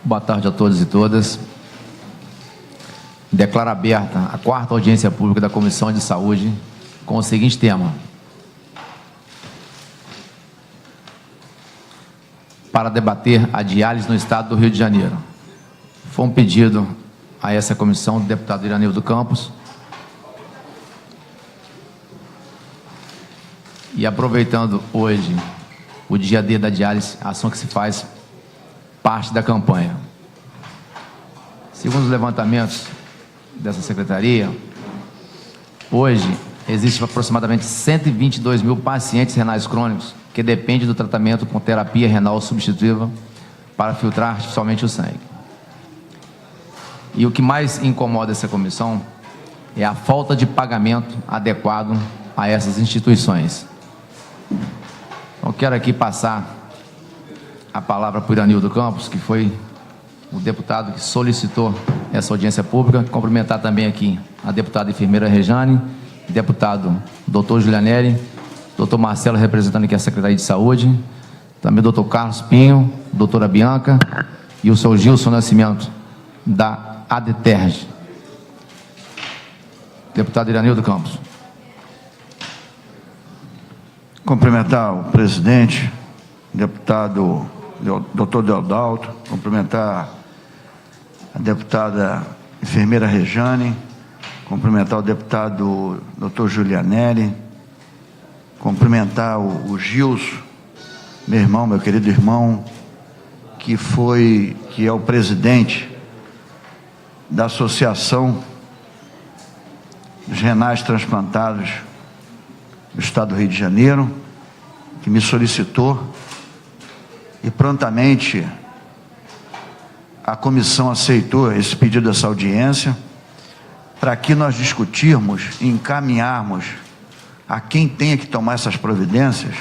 Boa tarde a todos e todas. Declaro aberta a 4ª audiência pública da Comissão de Saúde com o seguinte tema: para debater a diálise no Estado do Rio de Janeiro. Foi um pedido a essa comissão do deputado Iranildo Campos. E aproveitando hoje o dia D da diálise, a ação que se faz parte da campanha. Segundo os levantamentos dessa secretaria, hoje existem aproximadamente 122 mil pacientes renais crônicos que dependem do tratamento com terapia renal substitutiva para filtrar artificialmente o sangue. E o que mais incomoda essa comissão é a falta de pagamento adequado a essas instituições. Então, quero aqui passar a palavra para o Iranildo Campos, que foi o deputado que solicitou essa audiência pública. Cumprimentar também aqui a deputada enfermeira Rejane, deputado doutor Julianelli, doutor Marcelo, representando aqui a Secretaria de Saúde, também doutor Carlos Pinho, doutora Bianca e o seu Gilson Nascimento, da ADTERG. Deputado Iranildo Campos. Cumprimentar o presidente, deputado doutor Deodalto, cumprimentar a deputada enfermeira Rejane, cumprimentar o deputado doutor Julianelli, cumprimentar o Gilson, meu irmão, meu querido irmão, que é o presidente da Associação dos Renais Transplantados do Estado do Rio de Janeiro, que me solicitou, e prontamente a comissão aceitou esse pedido dessa audiência, para que nós discutirmos e encaminharmos a quem tenha que tomar essas providências,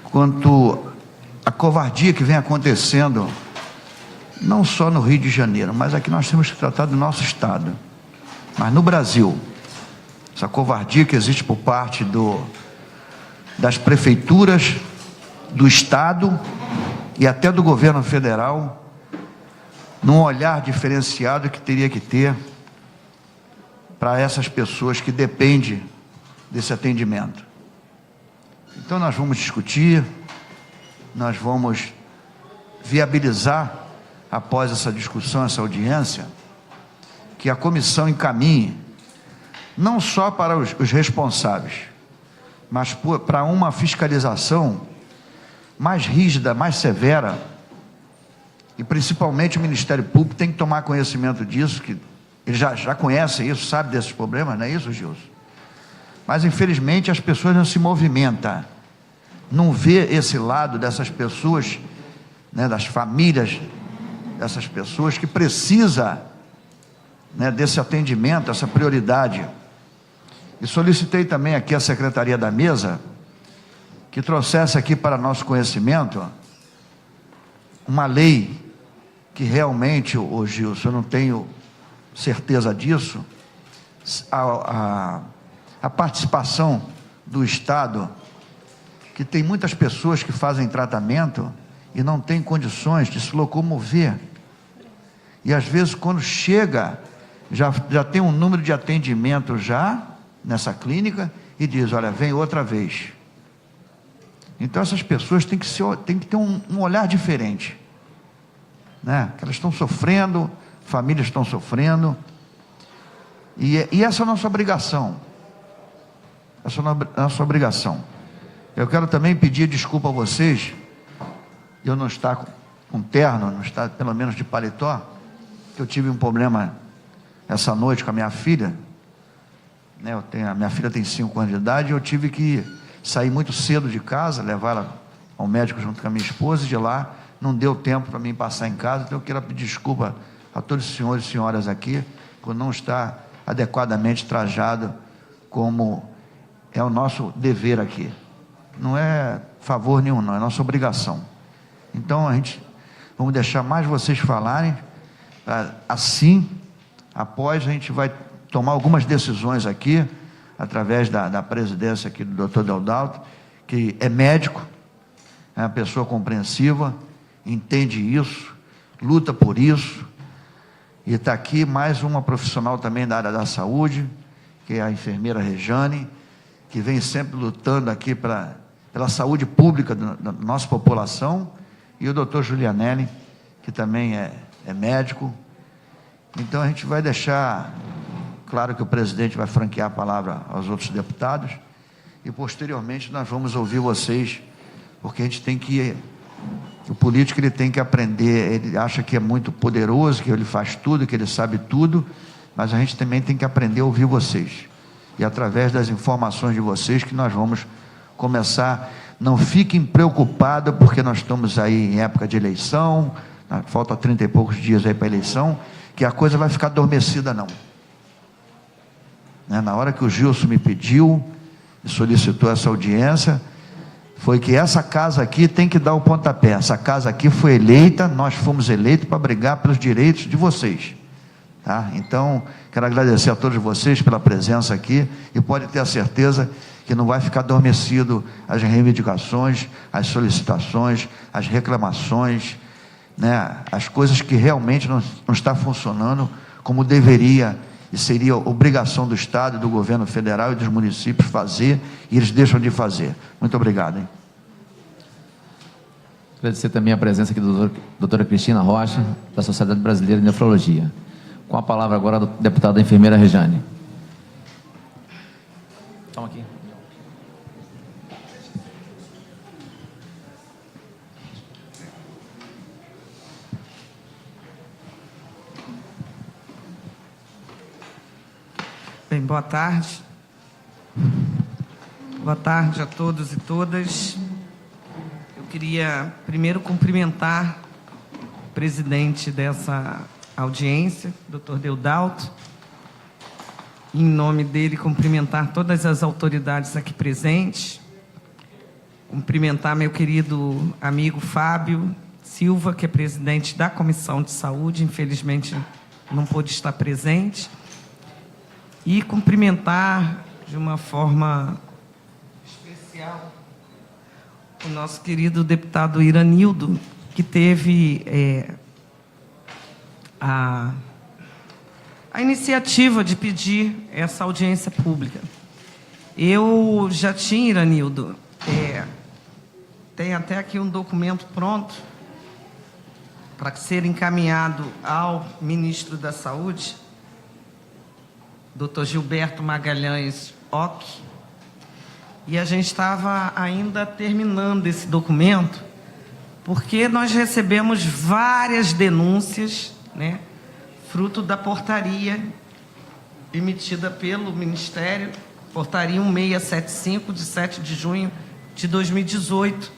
quanto à covardia que vem acontecendo, não só no Rio de Janeiro, mas aqui nós temos que tratar do nosso Estado, mas no Brasil, essa covardia que existe por parte das prefeituras, do Estado e até do governo federal, num olhar diferenciado que teria que ter para essas pessoas que dependem desse atendimento. Então nós vamos discutir, nós vamos viabilizar, após essa discussão, essa audiência, que a comissão encaminhe, não só para os responsáveis, mas para uma fiscalização mais rígida, mais severa, e principalmente o Ministério Público tem que tomar conhecimento disso, que eles já conhecem isso, sabe desses problemas, não é isso, Gilson? Mas infelizmente as pessoas não se movimentam, não vê esse lado dessas pessoas, né, das famílias dessas pessoas que precisa, né, desse atendimento, essa prioridade. E solicitei também aqui a Secretaria da Mesa que trouxesse aqui para nosso conhecimento uma lei que realmente, ô Gilson, eu não tenho certeza disso, a participação do Estado, que tem muitas pessoas que fazem tratamento e não têm condições de se locomover, e às vezes quando chega, já tem um número de atendimento já nessa clínica, e diz, olha, vem outra vez. Então essas pessoas têm que ter um olhar diferente, né? Elas estão sofrendo, famílias estão sofrendo, e essa é a nossa obrigação, essa é a nossa obrigação. Eu quero também pedir desculpa a vocês, eu não estar com terno, não estar pelo menos de paletó, que eu tive um problema essa noite com a minha filha, né? A minha filha tem 5 anos de idade, e eu tive que sair muito cedo de casa, levar ela ao médico junto com a minha esposa, e de lá não deu tempo para mim passar em casa. Então eu quero pedir desculpa a todos os senhores e senhoras aqui, por não estar adequadamente trajado, como é o nosso dever aqui. Não é favor nenhum, não, é nossa obrigação. Então vamos deixar mais vocês falarem, assim, após a gente vai tomar algumas decisões aqui, através da presidência aqui do doutor Deodalto, que é médico, é uma pessoa compreensiva, entende isso, luta por isso. E está aqui mais uma profissional também da área da saúde, que é a enfermeira Rejane, que vem sempre lutando aqui pela saúde pública da nossa população, e o doutor Julianelli, que também é médico. Então a gente vai deixar, claro que o presidente vai franquear a palavra aos outros deputados, e posteriormente nós vamos ouvir vocês, porque a gente tem que, o político ele tem que aprender, ele acha que é muito poderoso, que ele faz tudo, que ele sabe tudo, mas a gente também tem que aprender a ouvir vocês, e através das informações de vocês que nós vamos começar. Não fiquem preocupados, porque nós estamos aí em época de eleição, falta 30 e poucos dias aí para a eleição, que a coisa vai ficar adormecida não. Na hora que o Gilson me pediu, e solicitou essa audiência, foi que essa casa aqui tem que dar o pontapé. Essa casa aqui foi eleita, nós fomos eleitos para brigar pelos direitos de vocês. Tá? Então, quero agradecer a todos vocês pela presença aqui, e pode ter a certeza que não vai ficar adormecido as reivindicações, as solicitações, as reclamações, né? As coisas que realmente não está funcionando como deveria, e seria obrigação do Estado, do governo federal e dos municípios fazer, e eles deixam de fazer. Muito obrigado. Hein? Agradecer também a presença aqui da doutora Cristina Rocha, da Sociedade Brasileira de Nefrologia. Com a palavra agora a deputada enfermeira Rejane. Toma aqui. Bem, boa tarde. Boa tarde a todos e todas. Eu queria primeiro cumprimentar o presidente dessa audiência, Dr. Deodalto. Em nome dele, cumprimentar todas as autoridades aqui presentes. Cumprimentar meu querido amigo Fábio Silva, que é presidente da Comissão de Saúde, infelizmente não pôde estar presente. E cumprimentar de uma forma especial o nosso querido deputado Iranildo, que teve a iniciativa de pedir essa audiência pública. Eu já tinha, Iranildo, tem até aqui um documento pronto para ser encaminhado ao ministro da Saúde, Dr. Gilberto Magalhães Ock, e a gente estava ainda terminando esse documento, porque nós recebemos várias denúncias, né, fruto da portaria emitida pelo Ministério, portaria 1675, de 7 de junho de 2018.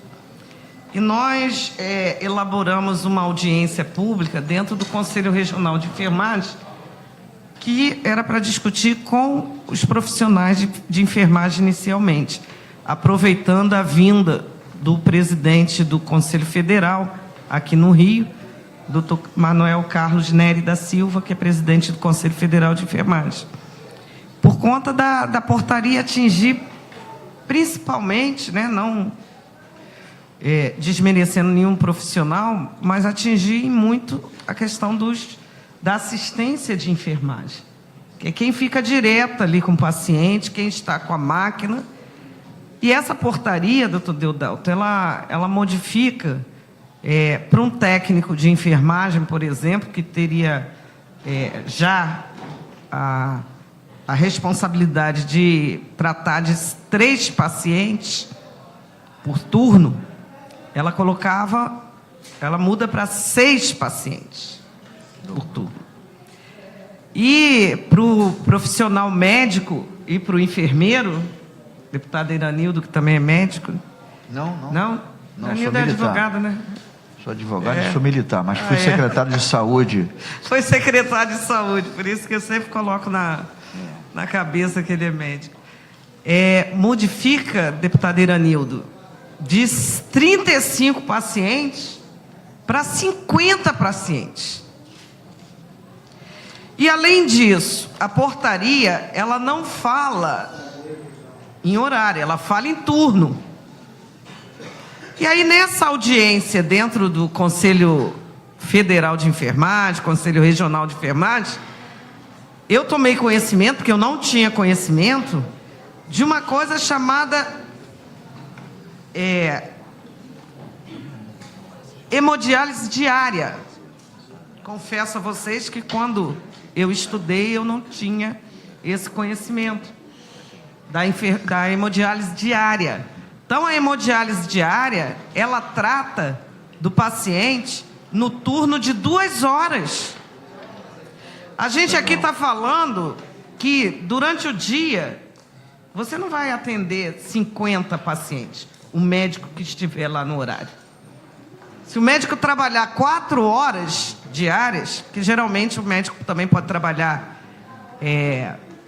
E nós elaboramos uma audiência pública dentro do Conselho Regional de Enfermagem, que era para discutir com os profissionais de enfermagem inicialmente, aproveitando a vinda do presidente do Conselho Federal, aqui no Rio, Dr. Manuel Carlos Nery da Silva, que é presidente do Conselho Federal de Enfermagem. Por conta da portaria atingir, principalmente, né, não desmerecendo nenhum profissional, mas atingir muito a questão da assistência de enfermagem, que é quem fica direto ali com o paciente, quem está com a máquina. E essa portaria, doutor Deodalto, ela modifica para um técnico de enfermagem, por exemplo, que teria já a responsabilidade de tratar de 3 pacientes por turno, ela muda para 6 pacientes por turno. E para o profissional médico e para o enfermeiro, deputado Iranildo, que também é médico. Não, Iranildo é advogado, né? Sou advogado e sou militar, mas fui secretário de saúde. Foi secretário de saúde, por isso que eu sempre coloco na cabeça que ele é médico. Modifica, deputado Iranildo, de 35 pacientes para 50 pacientes. E, além disso, a portaria, ela não fala em horário, ela fala em turno. E aí, nessa audiência dentro do Conselho Federal de Enfermagem, Conselho Regional de Enfermagem, eu tomei conhecimento, porque eu não tinha conhecimento, de uma coisa chamada hemodiálise diária. Confesso a vocês que quando eu estudei, eu não tinha esse conhecimento da hemodiálise diária. Então, a hemodiálise diária, ela trata do paciente no turno de 2 horas. A gente aqui está falando que, durante o dia, você não vai atender 50 pacientes, o médico que estiver lá no horário. Se o médico trabalhar 4 horas diárias, que geralmente o médico também pode trabalhar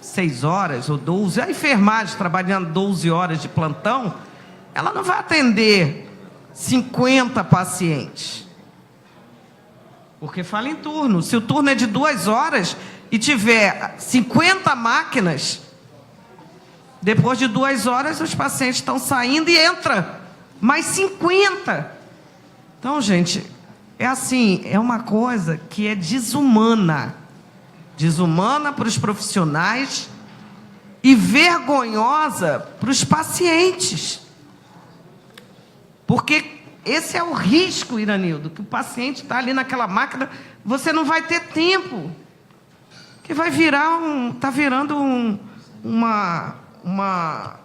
6 horas ou 12, a enfermagem trabalhando 12 horas de plantão, ela não vai atender 50 pacientes. Porque fala em turno. Se o turno é de 2 horas e tiver 50 máquinas, depois de 2 horas os pacientes estão saindo e entra mais 50. Então, gente, é assim, é uma coisa que é desumana. Desumana para os profissionais e vergonhosa para os pacientes. Porque esse é o risco, Iranildo, que o paciente está ali naquela máquina, você não vai ter tempo. Que vai virar está virando uma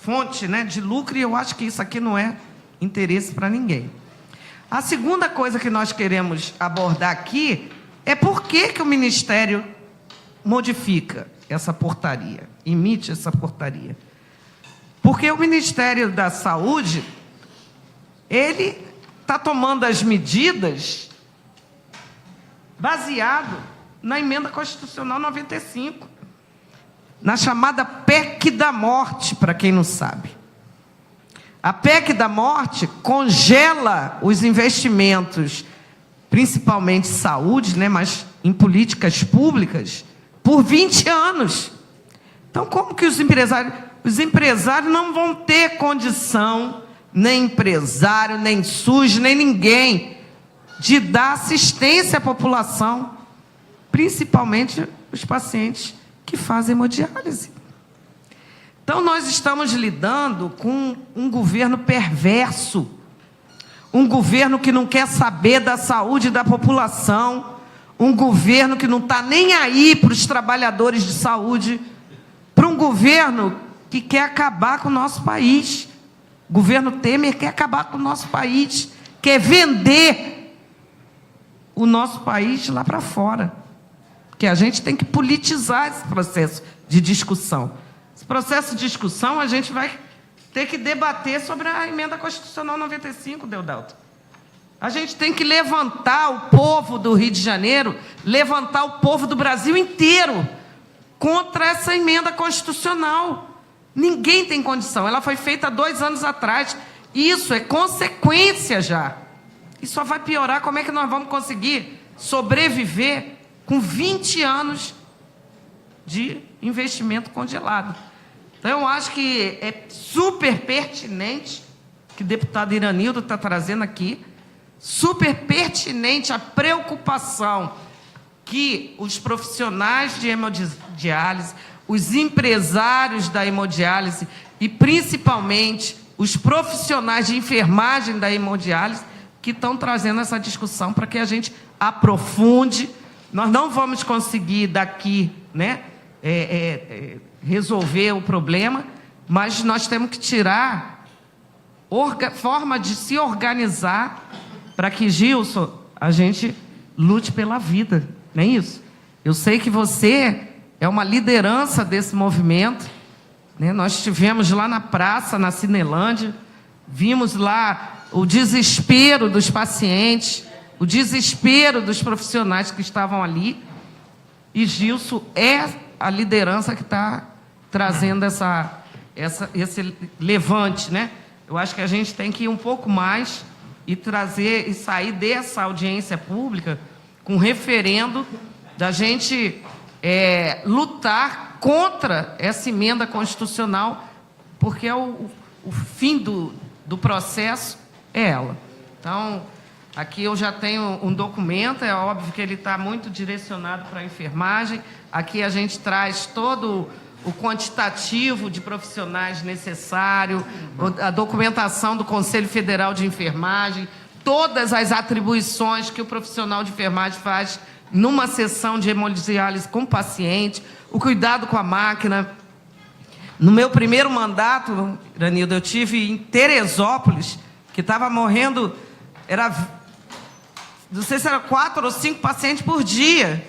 fonte, né, de lucro, e eu acho que isso aqui não é interesse para ninguém. A segunda coisa que nós queremos abordar aqui é por que o Ministério modifica essa portaria, emite essa portaria. Porque o Ministério da Saúde, ele está tomando as medidas baseado na Emenda Constitucional 95, na chamada PEC da morte, para quem não sabe. A PEC da morte congela os investimentos, principalmente saúde, né, mas em políticas públicas, por 20 anos. Então, como que os empresários não vão ter condição, nem empresário, nem SUS, nem ninguém, de dar assistência à população, principalmente os pacientes que fazem hemodiálise. Então, nós estamos lidando com um governo perverso, um governo que não quer saber da saúde da população, um governo que não está nem aí para os trabalhadores de saúde, para um governo que quer acabar com o nosso país. O governo Temer quer acabar com o nosso país, quer vender o nosso país lá para fora. Porque a gente tem que politizar esse processo de discussão. Esse processo de discussão, a gente vai ter que debater sobre a Emenda Constitucional 95, Deodalto. A gente tem que levantar o povo do Rio de Janeiro, levantar o povo do Brasil inteiro contra essa emenda constitucional. Ninguém tem condição. Ela foi feita há 2 anos atrás. Isso é consequência já. E só vai piorar. Como é que nós vamos conseguir sobreviver com 20 anos de investimento congelado? Então, eu acho que é super pertinente que o deputado Iranildo está trazendo aqui, super pertinente a preocupação que os profissionais de hemodiálise, os empresários da hemodiálise e, principalmente, os profissionais de enfermagem da hemodiálise que estão trazendo essa discussão para que a gente aprofunde. Nós não vamos conseguir daqui, né, resolver o problema, mas nós temos que tirar forma de se organizar para que, Gilson, a gente lute pela vida, não é isso? Eu sei que você é uma liderança desse movimento, né? Nós estivemos lá na praça, na Cinelândia, vimos lá o desespero dos pacientes, o desespero dos profissionais que estavam ali, e Gilson é a liderança que está trazendo esse levante, né? Eu acho que a gente tem que ir um pouco mais e trazer e sair dessa audiência pública com referendo da gente lutar contra essa emenda constitucional, porque o fim do processo é ela. Então, Aqui eu já tenho um documento, é óbvio que ele está muito direcionado para a enfermagem. Aqui a gente traz todo o quantitativo de profissionais necessário, a documentação do Conselho Federal de Enfermagem, todas as atribuições que o profissional de enfermagem faz numa sessão de hemodiálise com o paciente, o cuidado com a máquina. No meu primeiro mandato, Iranildo, eu tive em Teresópolis, que estava morrendo, não sei se era 4 ou 5 pacientes por dia.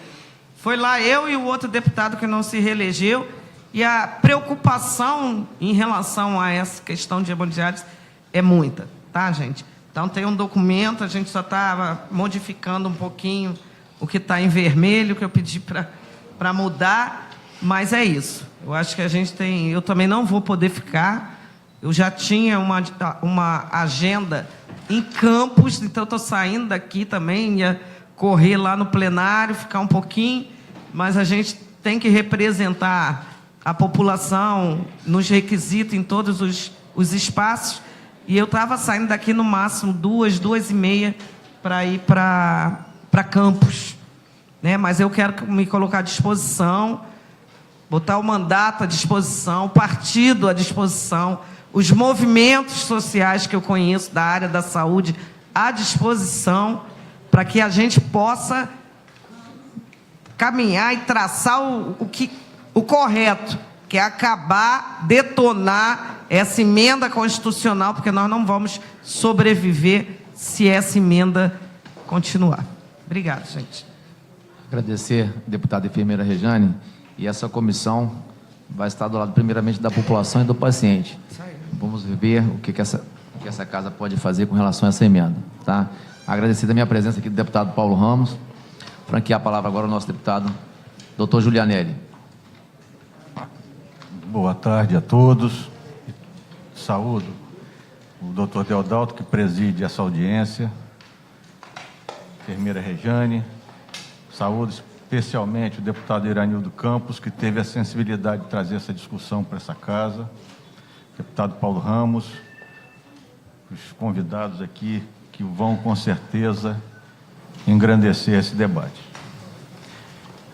Foi lá eu e o outro deputado que não se reelegeu, e a preocupação em relação a essa questão de hemodiálise é muita, tá, gente? Então, tem um documento, a gente só estava modificando um pouquinho o que está em vermelho, que eu pedi para mudar, mas é isso. Eu acho que a gente tem... Eu também não vou poder ficar, eu já tinha uma agenda em Campos, então estou saindo daqui também, ia correr lá no plenário, ficar um pouquinho, mas a gente tem que representar a população nos requisitos em todos os espaços, e eu estava saindo daqui no máximo 2h30 para ir para Campos, né? Mas eu quero me colocar à disposição, botar o mandato à disposição, o partido à disposição, os movimentos sociais que eu conheço da área da saúde à disposição, para que a gente possa caminhar e traçar o correto, que é acabar, detonar essa emenda constitucional, porque nós não vamos sobreviver se essa emenda continuar. Obrigado, gente. Agradecer a deputada enfermeira Rejane, e essa comissão vai estar do lado, primeiramente, da população e do paciente. Vamos ver o que essa casa pode fazer com relação a essa emenda. Tá? Agradecer a minha presença aqui do deputado Paulo Ramos. Franquear a palavra agora ao nosso deputado, doutor Julianelli. Boa tarde a todos. Saúdo o doutor Deodalto, que preside essa audiência, enfermeira Rejane. Saúdo especialmente o deputado Iranildo Campos, que teve a sensibilidade de trazer essa discussão para essa casa. Deputado Paulo Ramos, os convidados aqui que vão, com certeza, engrandecer esse debate.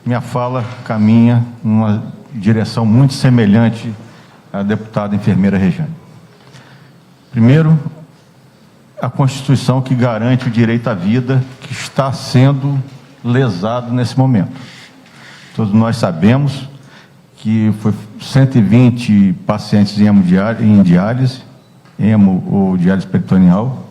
Minha fala caminha numa direção muito semelhante à deputada enfermeira Rejane. Primeiro, a Constituição que garante o direito à vida, que está sendo lesado nesse momento. Todos nós sabemos que foi 120 pacientes em diálise, hemo ou diálise peritoneal,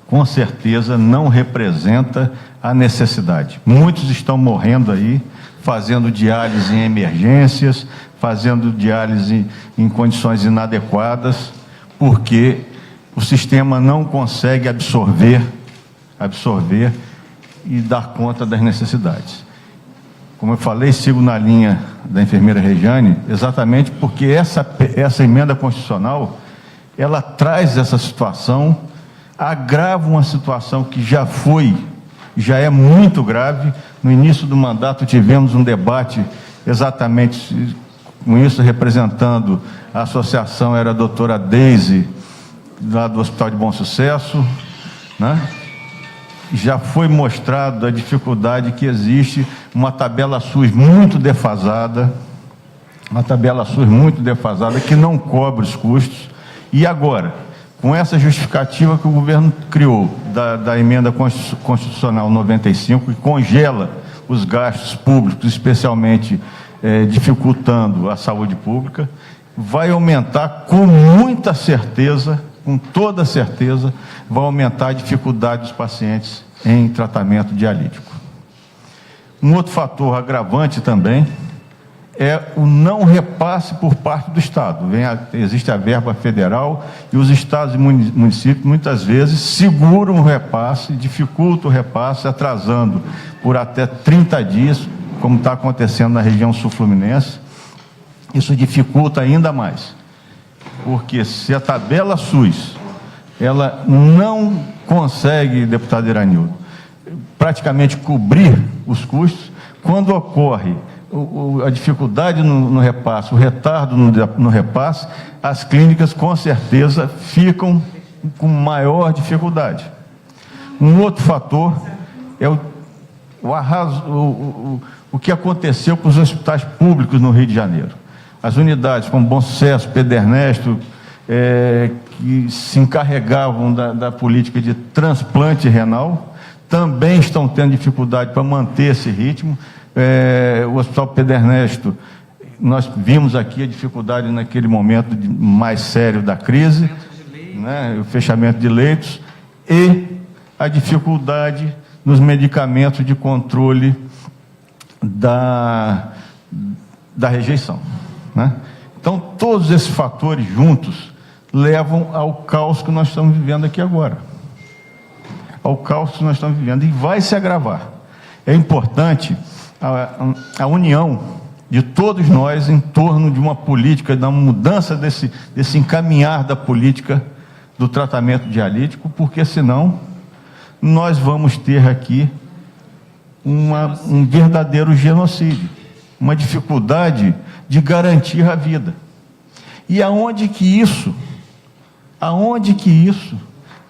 com certeza não representa a necessidade. Muitos estão morrendo aí, fazendo diálise em emergências, fazendo diálise em condições inadequadas, porque o sistema não consegue absorver e dar conta das necessidades. Como eu falei, sigo na linha da enfermeira Rejane, exatamente porque essa emenda constitucional, ela traz essa situação, agrava uma situação que já é muito grave. No início do mandato tivemos um debate exatamente com isso, representando a associação, era a doutora Deise, lá do Hospital de Bom Sucesso, né? Já foi mostrado a dificuldade que existe, uma tabela SUS muito defasada, que não cobre os custos. E agora, com essa justificativa que o governo criou, da emenda constitucional 95, que congela os gastos públicos, especialmente dificultando a saúde pública, vai aumentar com muita certeza, com toda certeza, vai aumentar a dificuldade dos pacientes em tratamento dialítico. Um outro fator agravante também é o não repasse por parte do Estado. Existe a verba federal e os estados e municípios, muitas vezes, seguram o repasse, dificultam o repasse, atrasando por até 30 dias, como está acontecendo na região sul-fluminense. Isso dificulta ainda mais, porque se a tabela SUS ela não consegue, deputado Iranildo, praticamente cobrir os custos, quando ocorre a dificuldade no repasse, o retardo no repasse, as clínicas com certeza ficam com maior dificuldade. Um outro fator é o que aconteceu com os hospitais públicos no Rio de Janeiro. As unidades como Bom Sucesso, Pedro Ernesto, que se encarregavam da política de transplante renal, também estão tendo dificuldade para manter esse ritmo. O Hospital Pedro Ernesto, nós vimos aqui a dificuldade naquele momento mais sério da crise, né, o fechamento de leitos e a dificuldade nos medicamentos de controle da rejeição, né? Então, todos esses fatores juntos levam ao caos que nós estamos vivendo aqui agora. Ao caos que nós estamos vivendo, e vai se agravar. É importante a união de todos nós em torno de uma política, da mudança desse encaminhar da política do tratamento dialítico, porque senão nós vamos ter aqui um verdadeiro genocídio, uma dificuldade de garantir a vida. E aonde que isso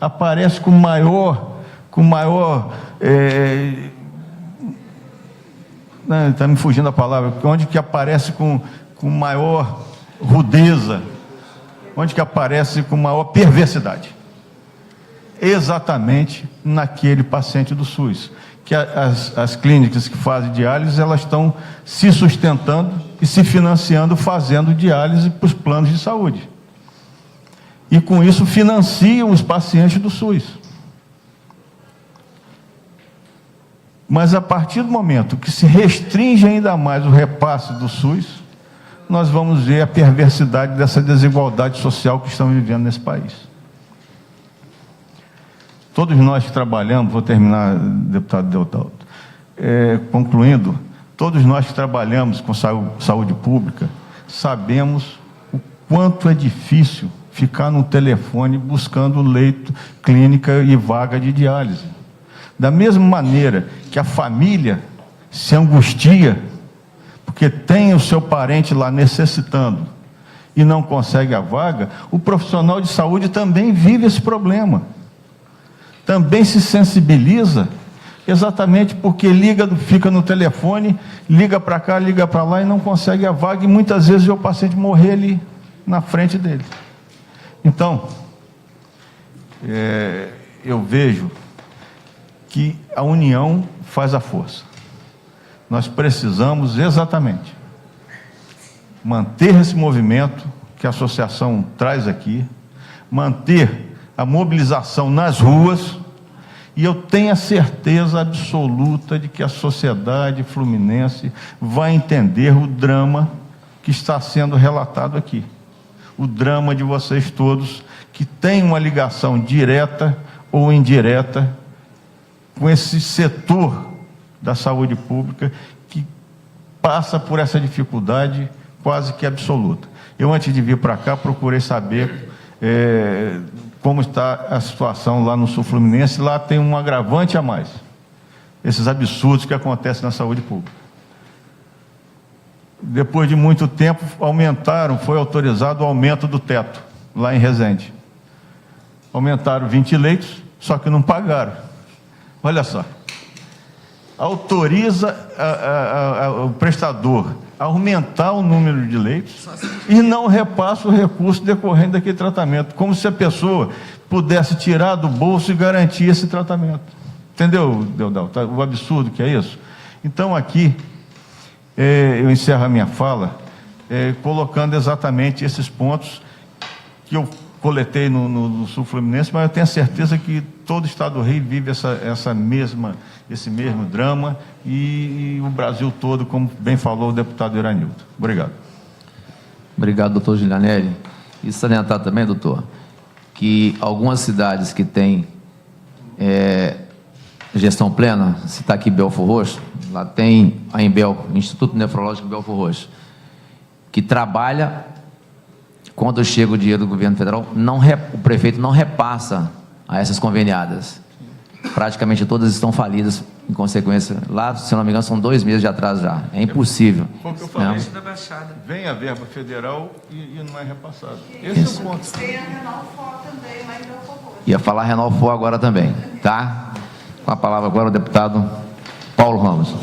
aparece com maior está me fugindo a palavra, onde que aparece com maior rudeza, onde que aparece com maior perversidade? Exatamente naquele paciente do SUS, que as clínicas que fazem diálise, elas estão se sustentando e se financiando, fazendo diálise para os planos de saúde. E com isso financiam os pacientes do SUS. Mas a partir do momento que se restringe ainda mais o repasse do SUS, nós vamos ver a perversidade dessa desigualdade social que estamos vivendo nesse país. Todos nós que trabalhamos, vou terminar, deputado Deodaldo, concluindo, todos nós que trabalhamos com saúde pública, sabemos o quanto é difícil ficar no telefone buscando leito, clínica e vaga de diálise. Da mesma maneira que a família se angustia, porque tem o seu parente lá necessitando e não consegue a vaga, o profissional de saúde também vive esse problema. Também se sensibiliza, exatamente porque fica no telefone, liga para cá, liga para lá e não consegue a vaga, e muitas vezes vê o paciente morrer ali na frente dele. Então, eu vejo que a união faz a força. Nós precisamos exatamente manter esse movimento que a associação traz aqui, manter a mobilização nas ruas, e eu tenho a certeza absoluta de que a sociedade fluminense vai entender o drama que está sendo relatado aqui. O drama de vocês todos, que têm uma ligação direta ou indireta com esse setor da saúde pública que passa por essa dificuldade quase que absoluta. Eu, antes de vir para cá, procurei saber como está a situação lá no Sul Fluminense. Lá tem um agravante a mais, esses absurdos que acontecem na saúde pública. Depois de muito tempo, foi autorizado o aumento do teto, lá em Resende. Aumentaram 20 leitos, só que não pagaram. Olha só, autoriza o prestador a aumentar o número de leitos e não repassa o recurso decorrente daquele tratamento, como se a pessoa pudesse tirar do bolso e garantir esse tratamento. Entendeu, Deodal? O absurdo que é isso? Então, aqui, eu encerro a minha fala colocando exatamente esses pontos que eu coletei no Sul Fluminense, mas eu tenho a certeza que todo o Estado do Rio vive esse mesmo drama, e o Brasil todo, como bem falou o deputado Iranildo. Obrigado. Obrigado, doutor Giulianelli. E salientar também, doutor, que algumas cidades que têm gestão plena, citar aqui Belfor Roxo, lá tem a Embel, Instituto Nefrológico Belfor Roxo, que trabalha, quando chega o dinheiro do governo federal, o prefeito não repassa a essas conveniadas. Praticamente todas estão falidas em consequência. Lá, se eu não me engano, são 2 meses de atraso já. É impossível. Foi o que eu falei. Vem a verba federal e não é repassada. Esse é o ponto. Tem a Renal também, lá em Belfor Roxo. Ia falar Renal agora também, tá? Com a palavra agora o deputado Paulo Ramos.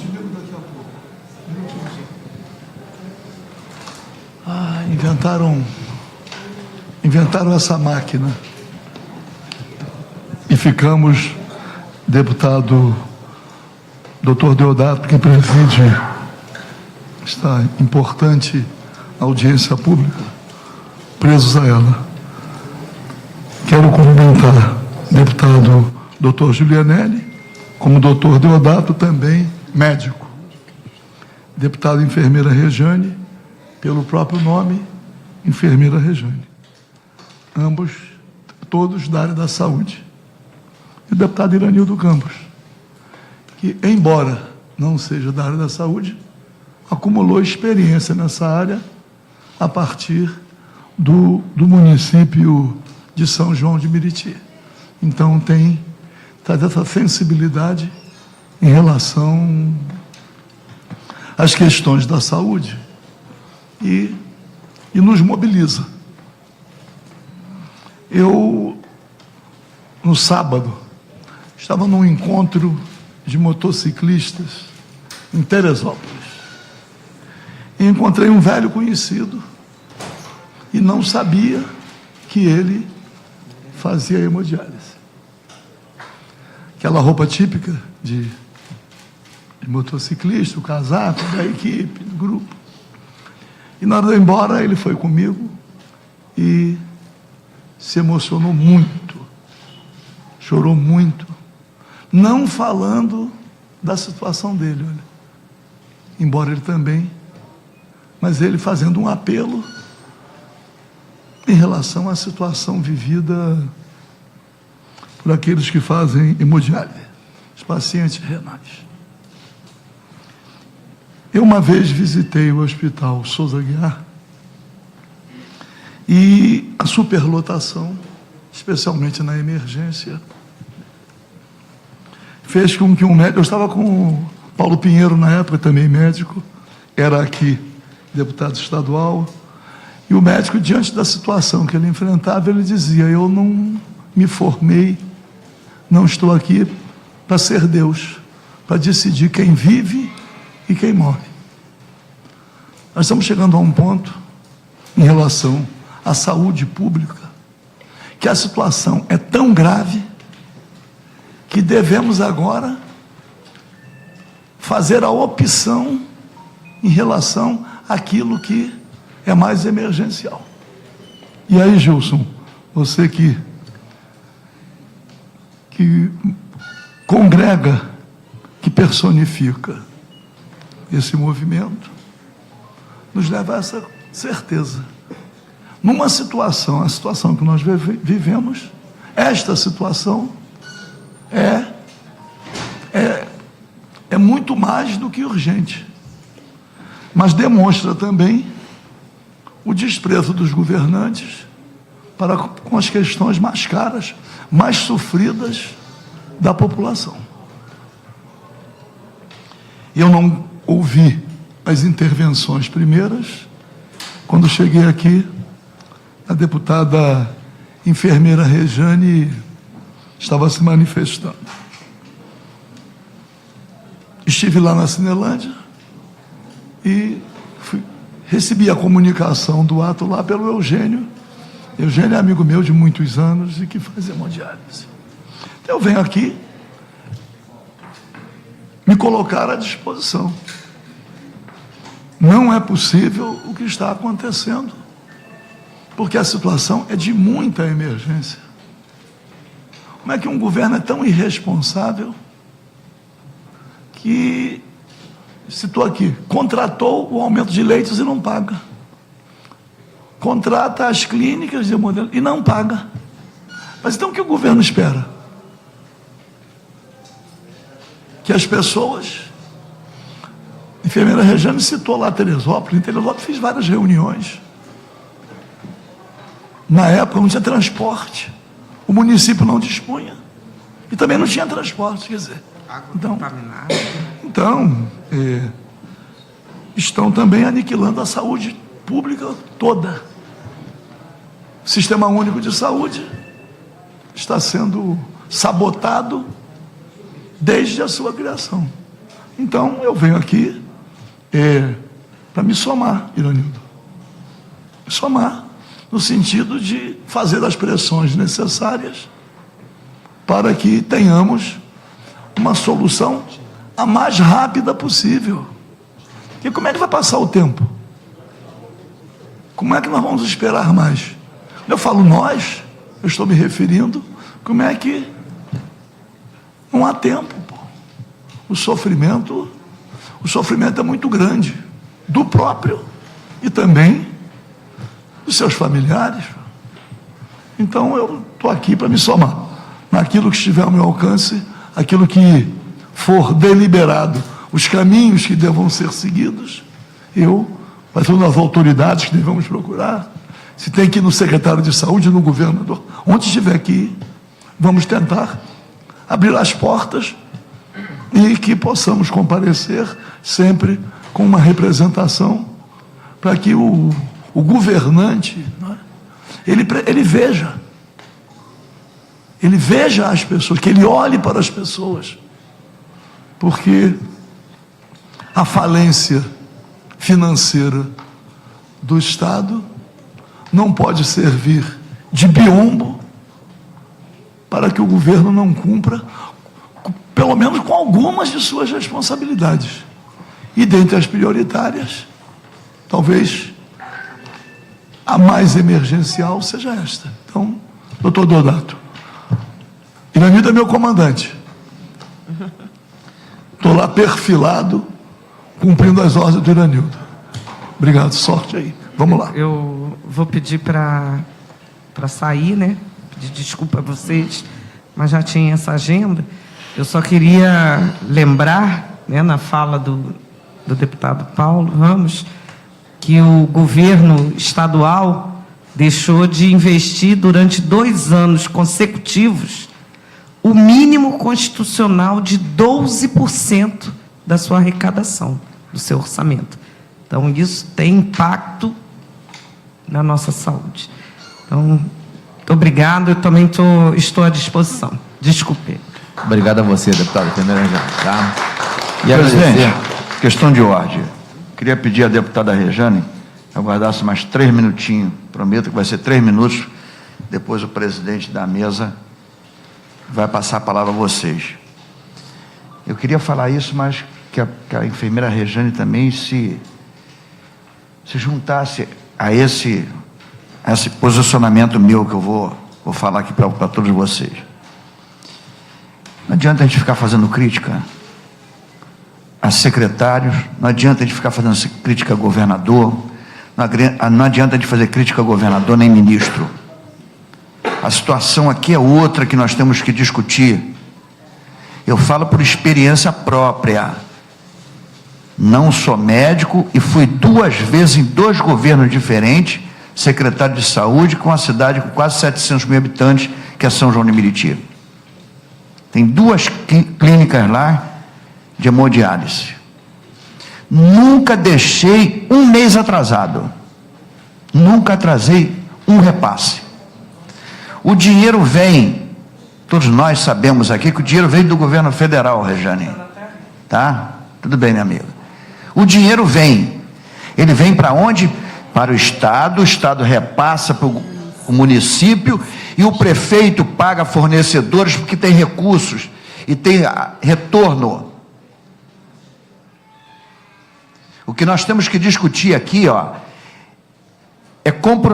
Inventaram essa máquina e ficamos, deputado Dr. Deodato, que preside esta importante audiência pública, presos a ela. Quero cumprimentar o deputado Dr. Julianelli, como Dr. Deodato, também médico. Deputado enfermeira Rejane, pelo próprio nome, enfermeira Rejane. Ambos, todos da área da saúde. E o deputado Iranildo Campos, que, embora não seja da área da saúde, acumulou experiência nessa área a partir do município de São João de Meriti. Então, traz essa sensibilidade em relação às questões da saúde e nos mobiliza. Eu, no sábado, estava num encontro de motociclistas em Teresópolis e encontrei um velho conhecido e não sabia que ele fazia hemodiálise. Aquela roupa típica de motociclista, o casaco da equipe, do grupo. E na hora de ir embora, ele foi comigo e se emocionou muito, chorou muito, não falando da situação dele, olha. Embora ele também, mas ele fazendo um apelo em relação à situação vivida por aqueles que fazem hemodiálise, os pacientes renais. Eu uma vez visitei o Hospital Souza Aguiar e a superlotação, especialmente na emergência, fez com que um médico... Eu estava com o Paulo Pinheiro na época, também médico, era aqui deputado estadual, e o médico, diante da situação que ele enfrentava, ele dizia: eu não me formei, não estou aqui para ser Deus, para decidir quem vive e quem morre. Nós estamos chegando a um ponto, em relação à saúde pública, que a situação é tão grave que devemos agora fazer a opção em relação àquilo que é mais emergencial. E aí, Gilson, você que congrega, que personifica esse movimento, nos leva a essa certeza. Numa situação, a situação que nós vivemos, esta situação é muito mais do que urgente, mas demonstra também o desprezo dos governantes para com as questões mais caras, mais sofridas da população. Eu não ouvi as intervenções primeiras. Quando cheguei aqui, a deputada enfermeira Rejane estava se manifestando. Estive lá na Cinelândia e recebi a comunicação do ato lá pelo Eugênio. Eugênio é amigo meu de muitos anos e que faz hemodiálise. Então, eu venho aqui me colocar à disposição. Não é possível o que está acontecendo, porque a situação é de muita emergência. Como é que um governo é tão irresponsável que, citou aqui, contratou o aumento de leitos e não paga, contrata as clínicas de modelo e não paga? Mas então o que o governo espera? Que as pessoas... A enfermeira Rejane citou lá Teresópolis. Em Teresópolis fiz várias reuniões. Na época não tinha transporte, o município não dispunha e também não tinha transporte, quer dizer, então estão também aniquilando a saúde pública toda. O Sistema Único de Saúde está sendo sabotado desde a sua criação. Então, eu venho aqui para me somar, Iranildo. Me somar, no sentido de fazer as pressões necessárias para que tenhamos uma solução a mais rápida possível. E como é que vai passar o tempo? Como é que nós vamos esperar mais? Quando eu falo nós, eu estou me referindo, como é que não há tempo, pô. O sofrimento é muito grande, do próprio e também dos seus familiares. Então eu estou aqui para me somar naquilo que estiver ao meu alcance, aquilo que for deliberado, os caminhos que devam ser seguidos, vai ser nas autoridades que devemos procurar, se tem que ir no secretário de saúde, no governador, onde estiver aqui, vamos tentar abrir as portas e que possamos comparecer sempre com uma representação para que o governante, não é? ele veja as pessoas, que ele olhe para as pessoas, porque a falência financeira do Estado não pode servir de biombo para que o governo não cumpra, pelo menos com algumas de suas responsabilidades. E dentre as prioritárias, talvez a mais emergencial seja esta. Então, doutor Donato, Iranildo é meu comandante. Estou lá perfilado, cumprindo as ordens do Iranildo. Obrigado, sorte aí. Vamos lá. Eu vou pedir para sair, né? Pedir desculpa a vocês, mas já tinha essa agenda. Eu só queria lembrar, né, na fala do deputado Paulo Ramos, que o governo estadual deixou de investir durante 2 anos consecutivos o mínimo constitucional de 12% da sua arrecadação, do seu orçamento. Então, isso tem impacto na nossa saúde. Então, muito obrigado, eu também estou à disposição. Desculpe. Obrigado a você, deputado Temer, tá? E Presidente, questão de ordem. Queria pedir à deputada Rejane que aguardasse mais 3 minutinhos. Prometo que vai ser 3 minutos. Depois o presidente da mesa vai passar a palavra a vocês. Eu queria falar isso, mas que a enfermeira Rejane também se juntasse a esse posicionamento meu que eu vou falar aqui para todos vocês. Não adianta a gente ficar fazendo crítica a secretários, não adianta a gente ficar fazendo crítica a governador, não adianta a gente fazer crítica a governador nem ministro. A situação aqui é outra que nós temos que discutir. Eu falo por experiência própria. Não sou médico e fui 2 vezes em 2 governos diferentes, secretário de saúde, com uma cidade com quase 700 mil habitantes, que é São João de Meriti. Tem 2 clínicas lá de hemodiálise. Nunca deixei um mês atrasado. Nunca atrasei um repasse. O dinheiro vem, todos nós sabemos aqui que o dinheiro veio do governo federal, Rejane. Tá? Tudo bem, minha amiga. O dinheiro vem. Ele vem para onde? Para o Estado repassa para o município e o prefeito paga fornecedores porque tem recursos e tem retorno. O que nós temos que discutir aqui, é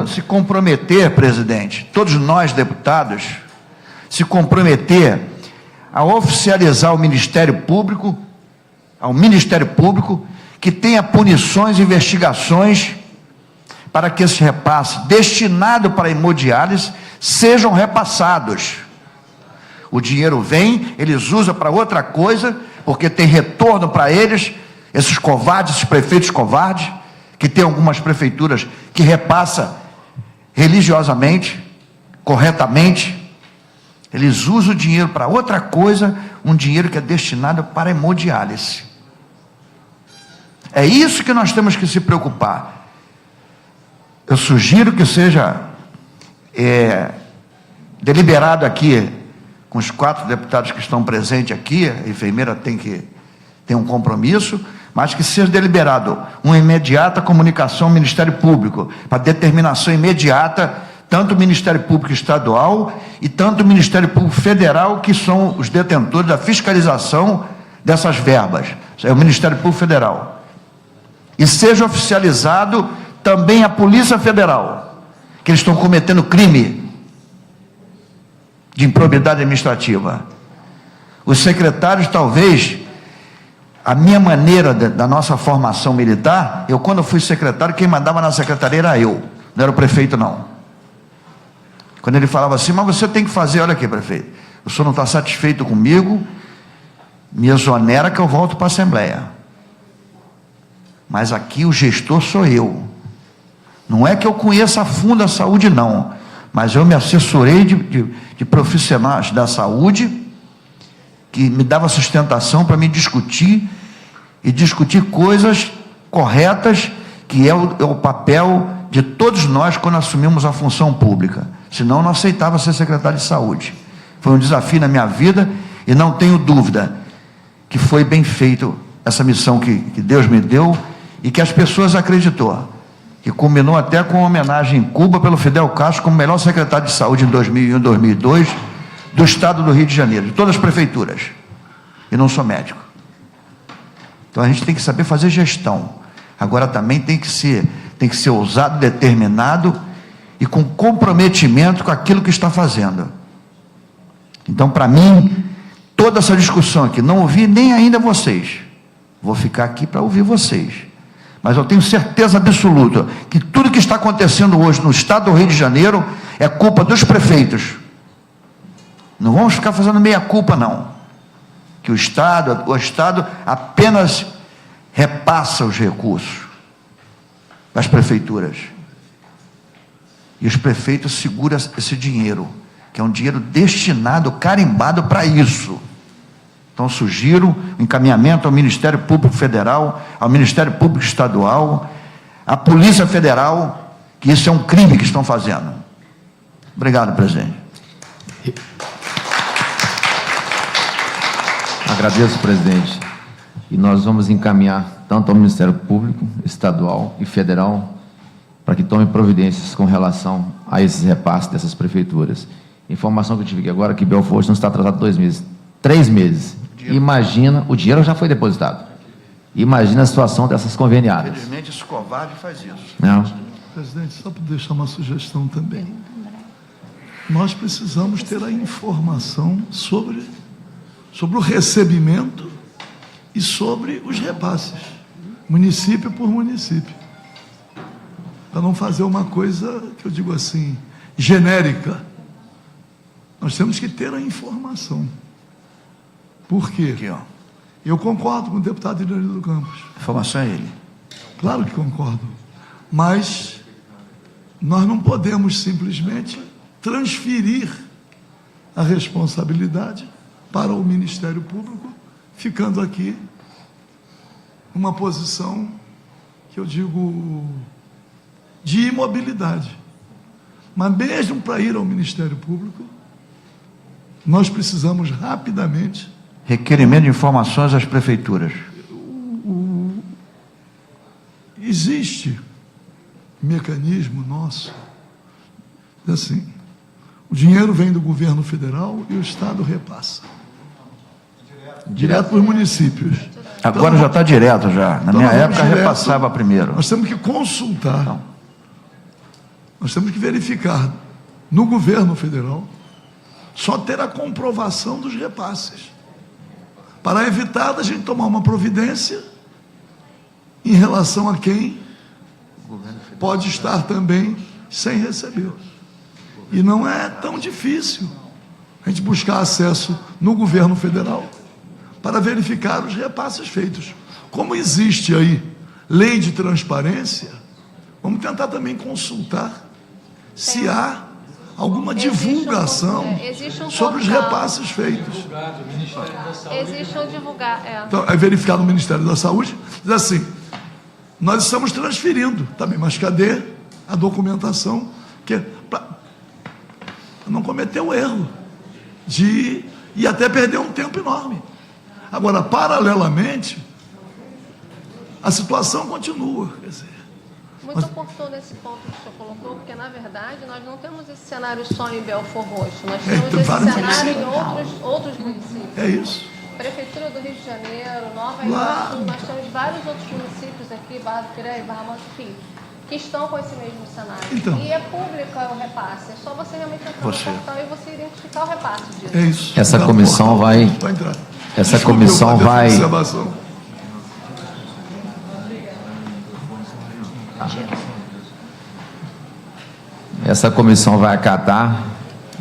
se comprometer, presidente, todos nós deputados, se comprometer a oficializar ao Ministério Público, que tenha punições e investigações para que esse repasse destinado para a hemodiálise sejam repassados. O dinheiro vem, eles usam para outra coisa, porque tem retorno para eles, esses covardes, esses prefeitos covardes, que tem algumas prefeituras que repassa religiosamente, corretamente, eles usam o dinheiro para outra coisa, um dinheiro que é destinado para a hemodiálise. É isso que nós temos que se preocupar. Eu sugiro que seja deliberado aqui com os 4 deputados que estão presentes aqui, a enfermeira tem um compromisso, mas que seja deliberado uma imediata comunicação ao Ministério Público, para determinação imediata, tanto o Ministério Público Estadual e tanto o Ministério Público Federal, que são os detentores da fiscalização dessas verbas, é o Ministério Público Federal. E seja oficializado também a Polícia Federal, que eles estão cometendo crime de improbidade administrativa. Os secretários, talvez, a minha maneira da nossa formação militar, quando eu fui secretário, quem mandava na secretaria era eu, não era o prefeito, não. Quando ele falava assim, mas você tem que fazer, olha aqui, prefeito, o senhor não está satisfeito comigo, me exonera que eu volto para a Assembleia. Mas aqui o gestor sou eu. Não é que eu conheça a fundo a saúde, não, mas eu me assessorei de profissionais da saúde que me dava sustentação para me discutir coisas corretas, que é o papel de todos nós quando assumimos a função pública. Senão eu não aceitava ser secretário de saúde. Foi um desafio na minha vida e não tenho dúvida que foi bem feito essa missão que Deus me deu e que as pessoas acreditou, que culminou até com uma homenagem em Cuba pelo Fidel Castro como melhor secretário de saúde em 2001 e 2002 do estado do Rio de Janeiro, de todas as prefeituras. E não sou médico. Então a gente tem que saber fazer gestão. Agora também tem que ser ousado, determinado e com comprometimento com aquilo que está fazendo. Então, para mim, toda essa discussão aqui, não ouvi nem ainda vocês. Vou ficar aqui para ouvir vocês. Mas eu tenho certeza absoluta que tudo que está acontecendo hoje no estado do Rio de Janeiro é culpa dos prefeitos. Não vamos ficar fazendo meia culpa, não. Que o Estado apenas repassa os recursos das prefeituras. E os prefeitos seguram esse dinheiro, que é um dinheiro destinado, carimbado para isso. Então, sugiro o encaminhamento ao Ministério Público Federal, ao Ministério Público Estadual, à Polícia Federal, que isso é um crime que estão fazendo. Obrigado, presidente. Agradeço, presidente. E nós vamos encaminhar tanto ao Ministério Público Estadual e Federal para que tome providências com relação a esses repasses dessas prefeituras. Informação que eu tive aqui agora, que Belfort não está atrasado 2 meses, 3 meses. Imagina, o dinheiro já foi depositado. Imagina a situação dessas conveniadas. Infelizmente, esse covarde faz isso. Não. Presidente, só para deixar uma sugestão também. Nós precisamos ter a informação sobre o recebimento e sobre os repasses, município por município, para não fazer uma coisa que eu digo assim, genérica. Nós temos que ter a informação. Por quê? Aqui, ó. Eu concordo com o deputado Iranildo Campos. A informação é ele. Claro que concordo. Mas nós não podemos simplesmente transferir a responsabilidade para o Ministério Público, ficando aqui numa posição que eu digo de imobilidade. Mas mesmo para ir ao Ministério Público, nós precisamos rapidamente... Requerimento de informações às prefeituras. Existe mecanismo nosso, assim, o dinheiro vem do governo federal e o Estado repassa. Direto para os municípios. Agora Então, já está direto já. Na minha nós vamos época direto. repassava primeiro. Nós temos que consultar. Então. Nós temos que verificar no governo federal, só ter a comprovação dos repasses, para evitar da gente tomar uma providência em relação a quem pode estar também sem receber. E não é tão difícil a gente buscar acesso no governo federal para verificar os repasses feitos. Como existe aí lei de transparência, vamos tentar também consultar se há alguma divulgação sobre os repasses feitos. Existe um divulgar, Então, é verificar no Ministério da Saúde, diz assim, nós estamos transferindo, tá bem, mas cadê a documentação que para não cometer o erro? e até perder um tempo enorme. Agora, paralelamente, a situação continua. Quer dizer, Muito oportuno esse ponto que o senhor colocou, porque, na verdade, nós não temos esse cenário só em Belford Roxo, nós temos esse vários cenário em municípios. outros municípios. é isso. Prefeitura do Rio de Janeiro, Nova Lá. Iguaçu, nós temos vários outros municípios aqui, Barra do Piraí, Barra Manso, enfim, que estão com esse mesmo cenário. Então. E é público o repasse, é só você realmente entrar no portal e você identificar o repasse disso. É isso. Essa Tá, comissão portal, vai- entrar. essa Desculpe, comissão eu fazer essa vai- observação. Essa comissão vai acatar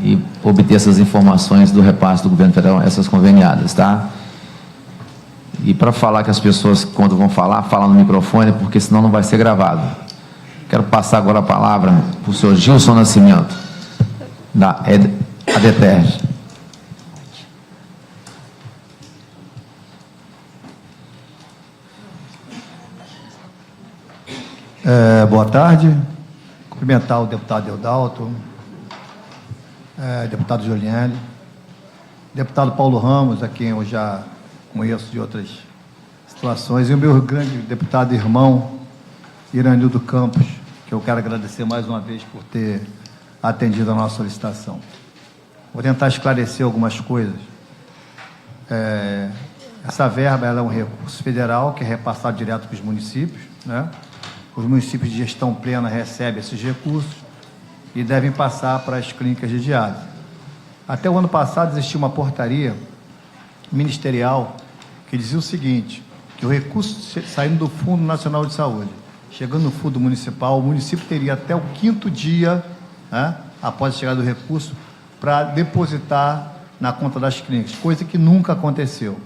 e obter essas informações do repasse do governo federal, essas conveniadas, tá? E para falar que as pessoas, quando vão falar, falam no microfone, porque senão não vai ser gravado. Quero passar agora a palavra para o senhor Gilson Nascimento, da ADTERG. Boa tarde. Cumprimentar o deputado Eudalto, deputado Giuliani, deputado Paulo Ramos, a quem eu já conheço de outras situações, e o meu grande deputado irmão, Iranildo Campos, que eu quero agradecer mais uma vez por ter atendido a nossa solicitação. Vou tentar esclarecer algumas coisas. Essa verba ela é um recurso federal que é repassado direto para os municípios, né? Os municípios de gestão plena recebem esses recursos e devem passar para as clínicas de diálise. Até o ano passado existia uma portaria ministerial que dizia o seguinte, que o recurso saindo do Fundo Nacional de Saúde, chegando no Fundo Municipal, o município teria até o 5º dia, né, após a chegada do recurso, para depositar na conta das clínicas, coisa que nunca aconteceu.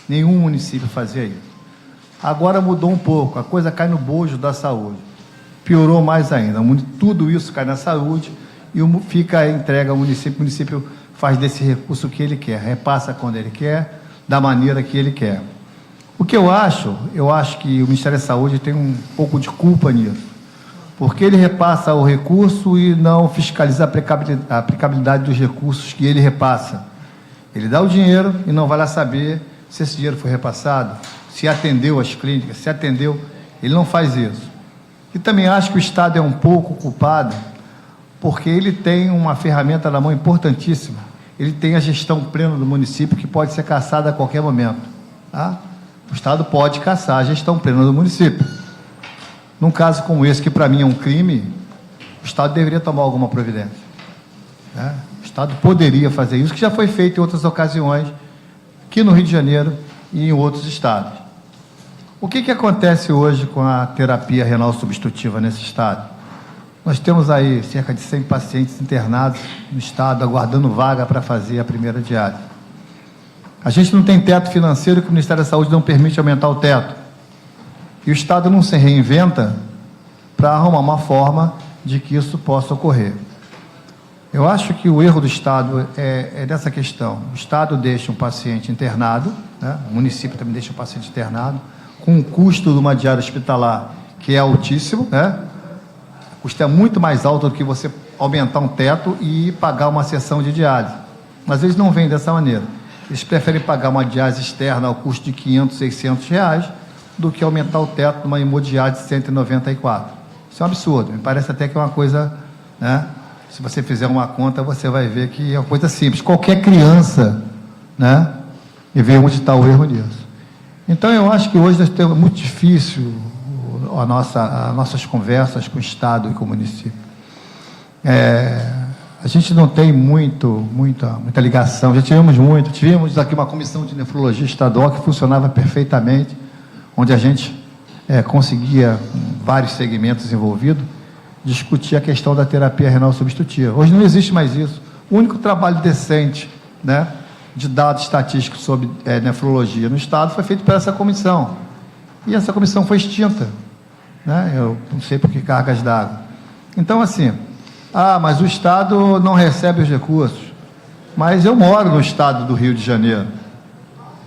Nenhum município fazia isso. Agora mudou um pouco, a coisa cai no bojo da saúde. Piorou mais ainda, tudo isso cai na saúde e fica entregue ao município. O município faz desse recurso o que ele quer, repassa quando ele quer, da maneira que ele quer. O que eu acho que o Ministério da Saúde tem um pouco de culpa nisso, porque ele repassa o recurso e não fiscaliza a aplicabilidade dos recursos que ele repassa. Ele dá o dinheiro e não vai lá saber se esse dinheiro foi repassado, se atendeu as clínicas, se atendeu, ele não faz isso. E também acho que o Estado é um pouco culpado, porque ele tem uma ferramenta na mão importantíssima, ele tem a gestão plena do município, que pode ser cassada a qualquer momento. Tá? O Estado pode cassar a gestão plena do município. Num caso como esse, que para mim é um crime, o Estado deveria tomar alguma providência. Né? O Estado poderia fazer isso, que já foi feito em outras ocasiões, aqui no Rio de Janeiro e em outros estados. O que acontece hoje com a terapia renal substitutiva nesse estado? Nós temos aí cerca de 100 pacientes internados no estado, aguardando vaga para fazer a primeira diálise. A gente não tem teto financeiro, que o Ministério da Saúde não permite aumentar o teto. E o estado não se reinventa para arrumar uma forma de que isso possa ocorrer. Eu acho que o erro do Estado é dessa questão. O Estado deixa um paciente internado, né? O município também deixa o paciente internado, com o custo de uma diária hospitalar que é altíssimo, né? O custo é muito mais alto do que você aumentar um teto e pagar uma sessão de diálise. Mas eles não vêm dessa maneira. Eles preferem pagar uma diálise externa ao custo de R$500, R$600, do que aumentar o teto de uma hemodiálise de 194. Isso é um absurdo. Me parece até que é uma coisa, né? Se você fizer uma conta, você vai ver que é uma coisa simples. Qualquer criança, né? E ver onde está o erro nisso. Então, eu acho que hoje nós temos muito difícil as nossas conversas com o Estado e com o município. A gente não tem muita ligação. Já tivemos aqui uma comissão de nefrologia estadual que funcionava perfeitamente, onde a gente conseguia, com vários segmentos envolvidos, discutir a questão da terapia renal substitutiva. Hoje não existe mais isso. O único trabalho decente, né, de dados estatísticos sobre nefrologia no Estado foi feito por essa comissão. E essa comissão foi extinta. Né? Eu não sei por que cargas d'água. Então, assim, mas o Estado não recebe os recursos. Mas eu moro no Estado do Rio de Janeiro.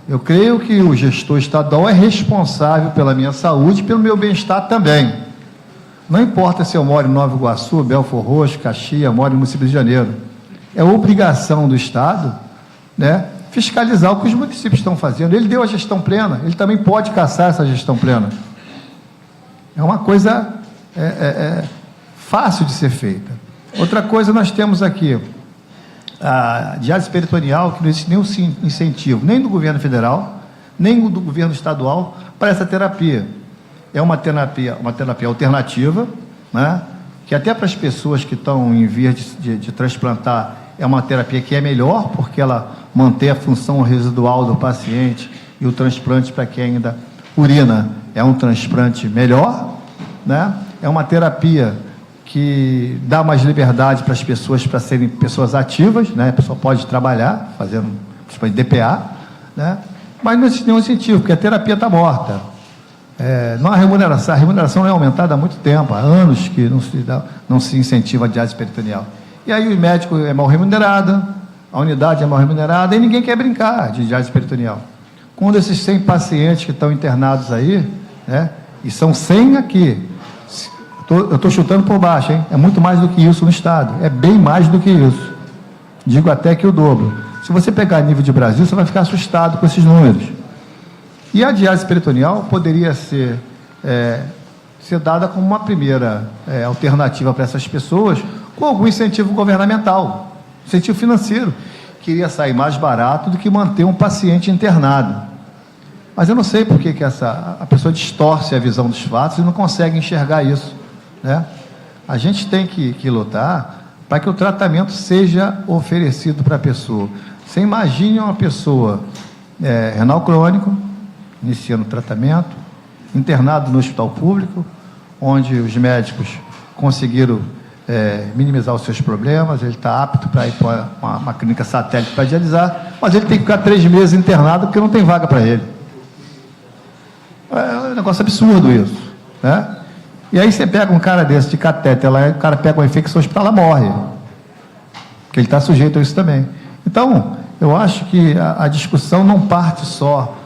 Eu creio que o gestor estadual é responsável pela minha saúde e pelo meu bem-estar também. Não importa se eu moro em Nova Iguaçu, Belford Roxo, Caxias, moro no município de Janeiro. É obrigação do Estado, né, fiscalizar o que os municípios estão fazendo. Ele deu a gestão plena, ele também pode caçar essa gestão plena. É uma coisa fácil de ser feita. Outra coisa, nós temos aqui a diálise peritoneal, que não existe nenhum incentivo, nem do governo federal, nem do governo estadual, para essa terapia. É uma terapia alternativa, né, que até para as pessoas que estão em vias de transplantar, é uma terapia que é melhor, porque ela mantém a função residual do paciente, e o transplante, para quem ainda urina, é um transplante melhor, né? É uma terapia que dá mais liberdade para as pessoas, para serem pessoas ativas, né? A pessoa pode trabalhar, fazendo DPA, né? Mas não existe nenhum incentivo, porque a terapia está morta. Não há remuneração, a remuneração não é aumentada há muito tempo, há anos que não se incentiva a diálise peritoneal. E aí o médico é mal remunerado, a unidade é mal remunerada, e ninguém quer brincar de diálise peritoneal. Quando esses 100 pacientes que estão internados aí, né, e são 100 aqui, eu estou chutando por baixo, hein? É muito mais do que isso no Estado, é bem mais do que isso. Digo até que o dobro. Se você pegar nível de Brasil, você vai ficar assustado com esses números. E a diálise peritoneal poderia ser dada como uma primeira alternativa para essas pessoas, com algum incentivo governamental, incentivo financeiro, que iria sair mais barato do que manter um paciente internado. Mas eu não sei por que a pessoa distorce a visão dos fatos e não consegue enxergar isso, né? A gente tem que lutar para que o tratamento seja oferecido para a pessoa. Você imagine uma pessoa renal crônico, iniciando o tratamento, internado no hospital público, onde os médicos conseguiram minimizar os seus problemas, ele está apto para ir para uma clínica satélite para dialisar, mas ele tem que ficar 3 meses internado porque não tem vaga para ele. É um negócio absurdo isso, né? E aí você pega um cara desse de catéter lá, o cara pega uma infecção hospitalar, morre, porque ele está sujeito a isso também. Então, eu acho que a discussão não parte só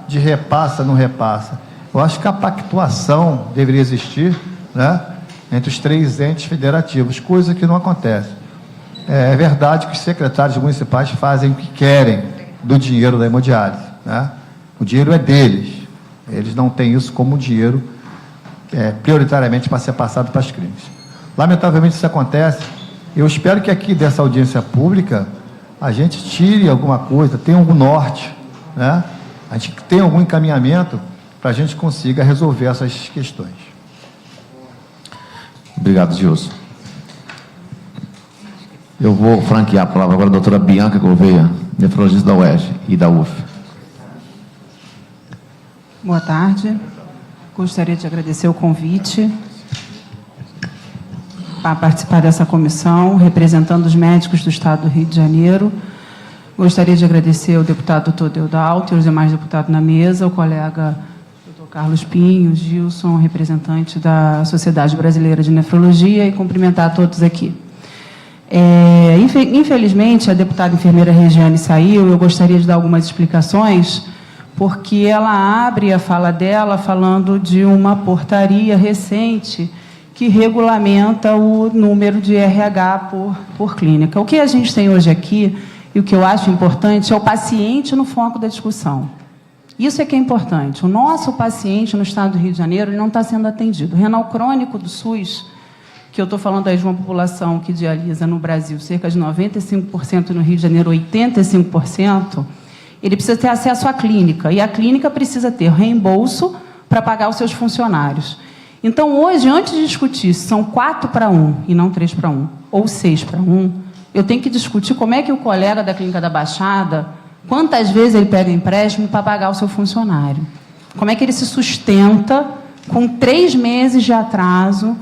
de repassa, não repassa. Eu acho que a pactuação deveria existir, né, entre os 3 entes federativos, coisa que não acontece. É verdade que os secretários municipais fazem o que querem do dinheiro da hemodiálise, né? O dinheiro é deles. Eles não têm isso como dinheiro prioritariamente para ser passado para as clínicas. Lamentavelmente isso acontece. Eu espero que aqui dessa audiência pública a gente tire alguma coisa, tenha algum norte, né? A gente tenha algum encaminhamento para a gente consiga resolver essas questões. Obrigado, Gilson. Eu vou franquear a palavra agora à doutora Bianca Gouveia, nefrologista da UERJ e da UF. Boa tarde. Gostaria de agradecer o convite para participar dessa comissão, representando os médicos do Estado do Rio de Janeiro. Gostaria de agradecer ao deputado Todeu Dalto e aos demais deputados na mesa, o colega Dr. Carlos Pinho, Gilson, representante da Sociedade Brasileira de Nefrologia, e cumprimentar a todos aqui. Infelizmente, a deputada enfermeira Regiane saiu. Eu gostaria de dar algumas explicações, porque ela abre a fala dela falando de uma portaria recente que regulamenta o número de RH por clínica. O que a gente tem hoje aqui, e o que eu acho importante, é o paciente no foco da discussão. Isso é que é importante. O nosso paciente no Estado do Rio de Janeiro, ele não está sendo atendido. O renal crônico do SUS, que eu estou falando aí de uma população que dialisa no Brasil cerca de 95%, no Rio de Janeiro 85%, ele precisa ter acesso à clínica, e a clínica precisa ter reembolso para pagar os seus funcionários. Então, hoje, antes de discutir se são 4-1 e não 3-1, ou 6-1, eu tenho que discutir como é que o colega da Clínica da Baixada, quantas vezes ele pega empréstimo para pagar o seu funcionário. Como é que ele se sustenta com 3 meses de atraso,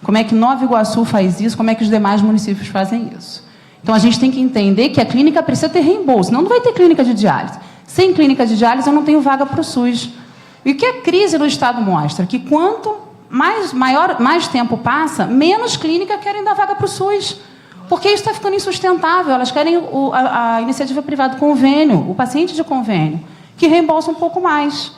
como é que Nova Iguaçu faz isso, como é que os demais municípios fazem isso. Então, a gente tem que entender que a clínica precisa ter reembolso, senão não vai ter clínica de diálise. Sem clínica de diálise, eu não tenho vaga para o SUS. E o que a crise no Estado mostra? Que quanto mais tempo passa, menos clínica querem dar vaga para o SUS. Porque isso está ficando insustentável. Elas querem a iniciativa privada, convênio, o paciente de convênio, que reembolsa um pouco mais.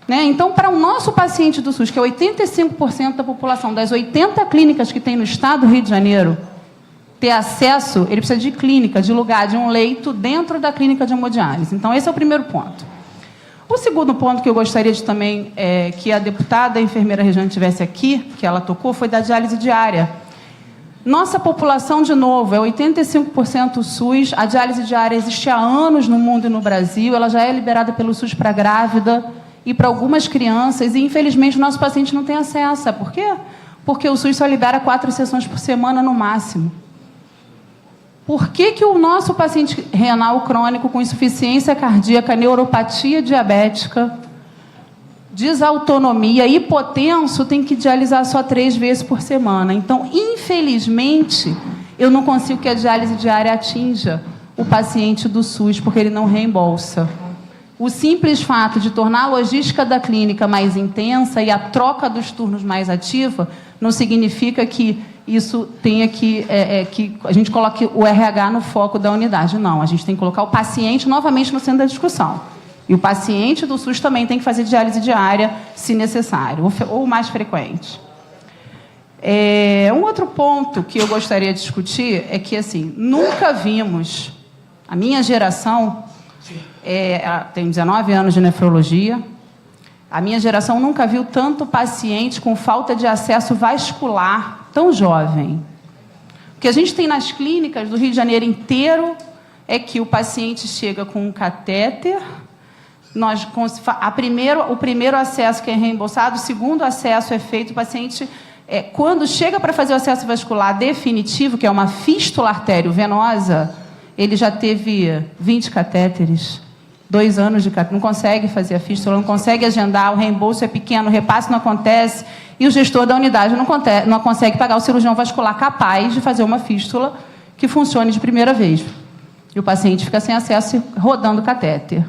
Né? Então, para o nosso paciente do SUS, que é 85% da população, das 80 clínicas que tem no Estado do Rio de Janeiro, ter acesso, ele precisa de clínica, de lugar, de um leito dentro da clínica de hemodiálise. Então, esse é o primeiro ponto. O segundo ponto que eu gostaria de também que a deputada, a enfermeira Regiane tivesse aqui, que ela tocou, foi da diálise diária. Nossa população, de novo, é 85% SUS. A diálise diária existe há anos no mundo e no Brasil. Ela já é liberada pelo SUS para grávida e para algumas crianças. E, infelizmente, o nosso paciente não tem acesso. Sabe por quê? Porque o SUS só libera 4 sessões por semana no máximo. Por que que o nosso paciente renal crônico com insuficiência cardíaca, neuropatia diabética, desautonomia, hipotenso, tem que dialisar só 3 vezes por semana? Então, infelizmente, eu não consigo que a diálise diária atinja o paciente do SUS, porque ele não reembolsa. O simples fato de tornar a logística da clínica mais intensa e a troca dos turnos mais ativa não significa que isso tenha que a gente coloque o RH no foco da unidade. Não, a gente tem que colocar o paciente novamente no centro da discussão. E o paciente do SUS também tem que fazer diálise diária, se necessário, ou mais frequente. Um outro ponto que eu gostaria de discutir é que, assim, nunca vimos, a minha geração, tem 19 anos de nefrologia, a minha geração nunca viu tanto paciente com falta de acesso vascular tão jovem. O que a gente tem nas clínicas do Rio de Janeiro inteiro é que o paciente chega com um catéter, o primeiro acesso que é reembolsado, o segundo acesso é feito, o paciente, quando chega para fazer o acesso vascular definitivo, que é uma fístula arteriovenosa, ele já teve 20 catéteres, 2 anos de catéter, não consegue fazer a fístula, não consegue agendar, o reembolso é pequeno, o repasse não acontece, e o gestor da unidade não consegue pagar o cirurgião vascular capaz de fazer uma fístula que funcione de primeira vez. E o paciente fica sem acesso rodando o catéter.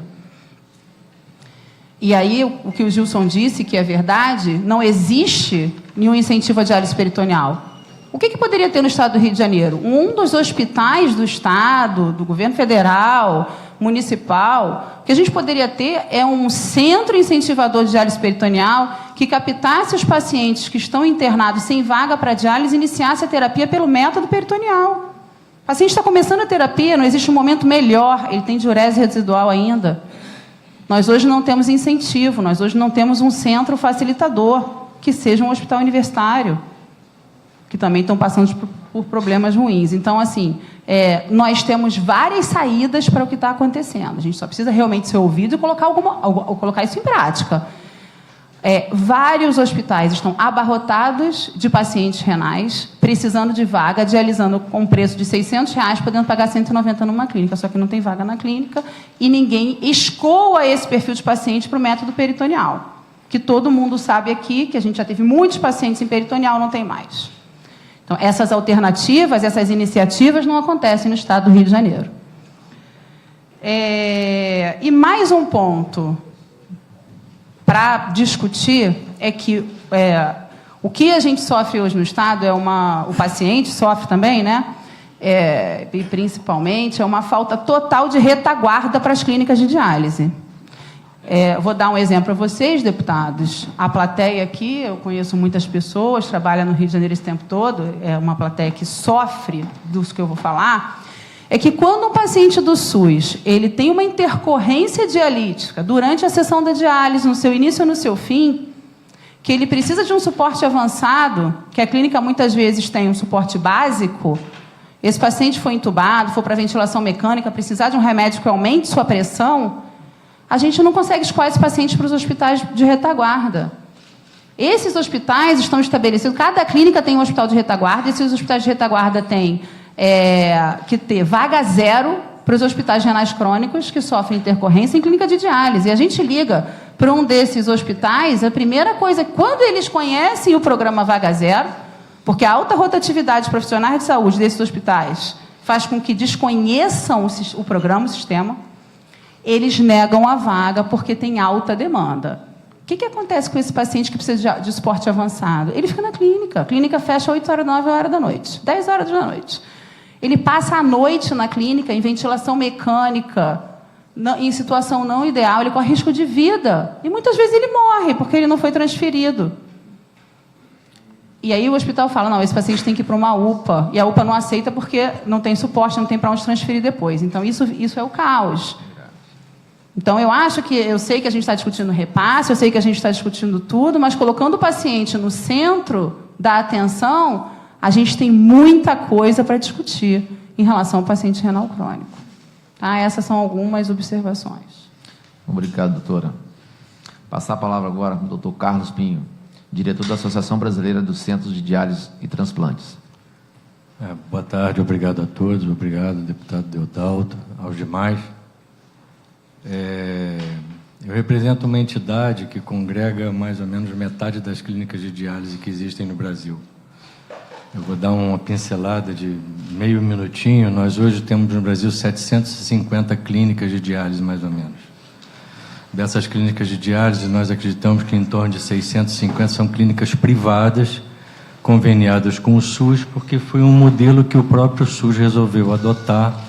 E aí, o que o Gilson disse, que é verdade, não existe nenhum incentivo à diálise peritoneal. O que poderia ter no Estado do Rio de Janeiro? Um dos hospitais do Estado, do governo federal, municipal, o que a gente poderia ter é um centro incentivador de diálise peritoneal que captasse os pacientes que estão internados sem vaga para diálise e iniciasse a terapia pelo método peritoneal. O paciente está começando a terapia, não existe um momento melhor, ele tem diurese residual ainda. Nós hoje não temos incentivo, nós hoje não temos um centro facilitador, que seja um hospital universitário, que também estão passando por problemas ruins. Então, assim, nós temos várias saídas para o que está acontecendo. A gente só precisa realmente ser ouvido e colocar isso em prática. Vários hospitais estão abarrotados de pacientes renais, precisando de vaga, dialisando com preço de R$600, podendo pagar R$190 numa clínica, só que não tem vaga na clínica e ninguém escoa esse perfil de paciente para o método peritoneal, que todo mundo sabe aqui, que a gente já teve muitos pacientes em peritoneal, não tem mais. Então, essas alternativas, essas iniciativas não acontecem no Estado do Rio de Janeiro. E mais um ponto para discutir é que o que a gente sofre hoje no Estado o paciente sofre também, né? E principalmente, é uma falta total de retaguarda para as clínicas de diálise. Vou dar um exemplo para vocês, deputados. A plateia aqui, eu conheço muitas pessoas, trabalha no Rio de Janeiro esse tempo todo, é uma plateia que sofre dos que eu vou falar, é que quando um paciente do SUS ele tem uma intercorrência dialítica durante a sessão da diálise, no seu início ou no seu fim, que ele precisa de um suporte avançado, que a clínica muitas vezes tem um suporte básico, esse paciente foi entubado, for para ventilação mecânica, precisar de um remédio que aumente sua pressão, a gente não consegue escoar esse paciente para os hospitais de retaguarda. Esses hospitais estão estabelecidos, cada clínica tem um hospital de retaguarda, e esses hospitais de retaguarda têm que ter vaga zero para os hospitais renais crônicos que sofrem intercorrência em clínica de diálise. E a gente liga para um desses hospitais, a primeira coisa, quando eles conhecem o programa Vaga Zero, porque a alta rotatividade de profissionais de saúde desses hospitais faz com que desconheçam o programa, o sistema, eles negam a vaga porque tem alta demanda. O que acontece com esse paciente que precisa de suporte avançado? Ele fica na clínica. A clínica fecha 8 horas, 9 horas da noite, 10 horas da noite. Ele passa a noite na clínica, em ventilação mecânica, em situação não ideal, ele corre risco de vida. E muitas vezes ele morre, porque ele não foi transferido. E aí o hospital fala, não, esse paciente tem que ir para uma UPA, e a UPA não aceita porque não tem suporte, não tem para onde transferir depois. Então, isso é o caos. Então, eu sei que a gente está discutindo repasse, eu sei que a gente está discutindo tudo, mas colocando o paciente no centro da atenção, a gente tem muita coisa para discutir em relação ao paciente renal crônico. Tá? Essas são algumas observações. Obrigado, doutora. Passar a palavra agora para o doutor Carlos Pinho, diretor da Associação Brasileira dos Centros de Diálise e Transplantes. Boa tarde, obrigado a todos, obrigado, deputado Deodalto, aos demais. Eu represento uma entidade que congrega mais ou menos metade das clínicas de diálise que existem no Brasil. Eu vou dar uma pincelada de meio minutinho. Nós hoje temos no Brasil 750 clínicas de diálise, mais ou menos. Dessas clínicas de diálise, nós acreditamos que em torno de 650 são clínicas privadas, conveniadas com o SUS, porque foi um modelo que o próprio SUS resolveu adotar,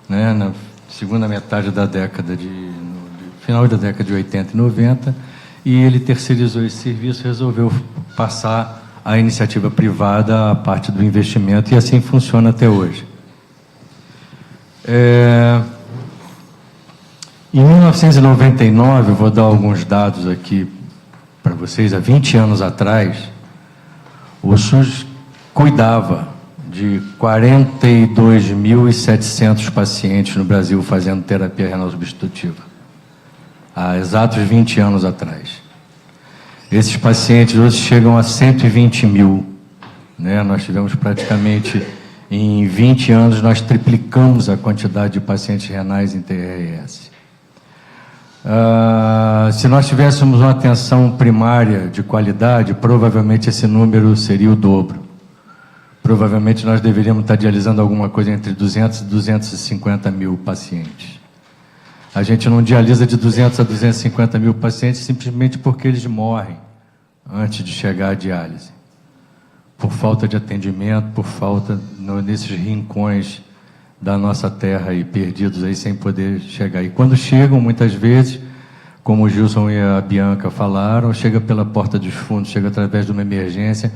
né, na segunda metade da década final da década de 80 e 90, e ele terceirizou esse serviço, resolveu passar a iniciativa privada a parte do investimento, e assim funciona até hoje. Em 1999, eu vou dar alguns dados aqui para vocês, há 20 anos atrás, o SUS cuidava de 42.700 pacientes no Brasil fazendo terapia renal substitutiva, há exatos 20 anos atrás. Esses pacientes hoje chegam a 120 mil, né? Nós tivemos praticamente, em 20 anos, nós triplicamos a quantidade de pacientes renais em TRS. Se nós tivéssemos uma atenção primária de qualidade, provavelmente esse número seria o dobro. Provavelmente nós deveríamos estar dialisando alguma coisa entre 200 e 250 mil pacientes. A gente não dialisa de 200 a 250 mil pacientes simplesmente porque eles morrem antes de chegar à diálise. Por falta de atendimento, por falta nesses rincões da nossa terra aí, perdidos aí sem poder chegar. E quando chegam, muitas vezes, como o Gilson e a Bianca falaram, chega pela porta dos fundos, chega através de uma emergência,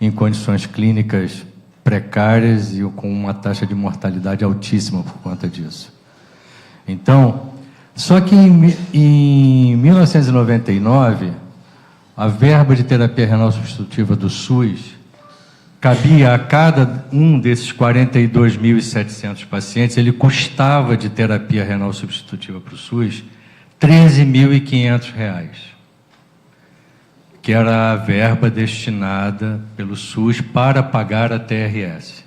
em condições clínicas precárias e com uma taxa de mortalidade altíssima por conta disso. Então, só que em 1999, a verba de terapia renal substitutiva do SUS cabia a cada um desses 42.700 pacientes, ele custava de terapia renal substitutiva para o SUS R$ 13.500, que era a verba destinada pelo SUS para pagar a TRS.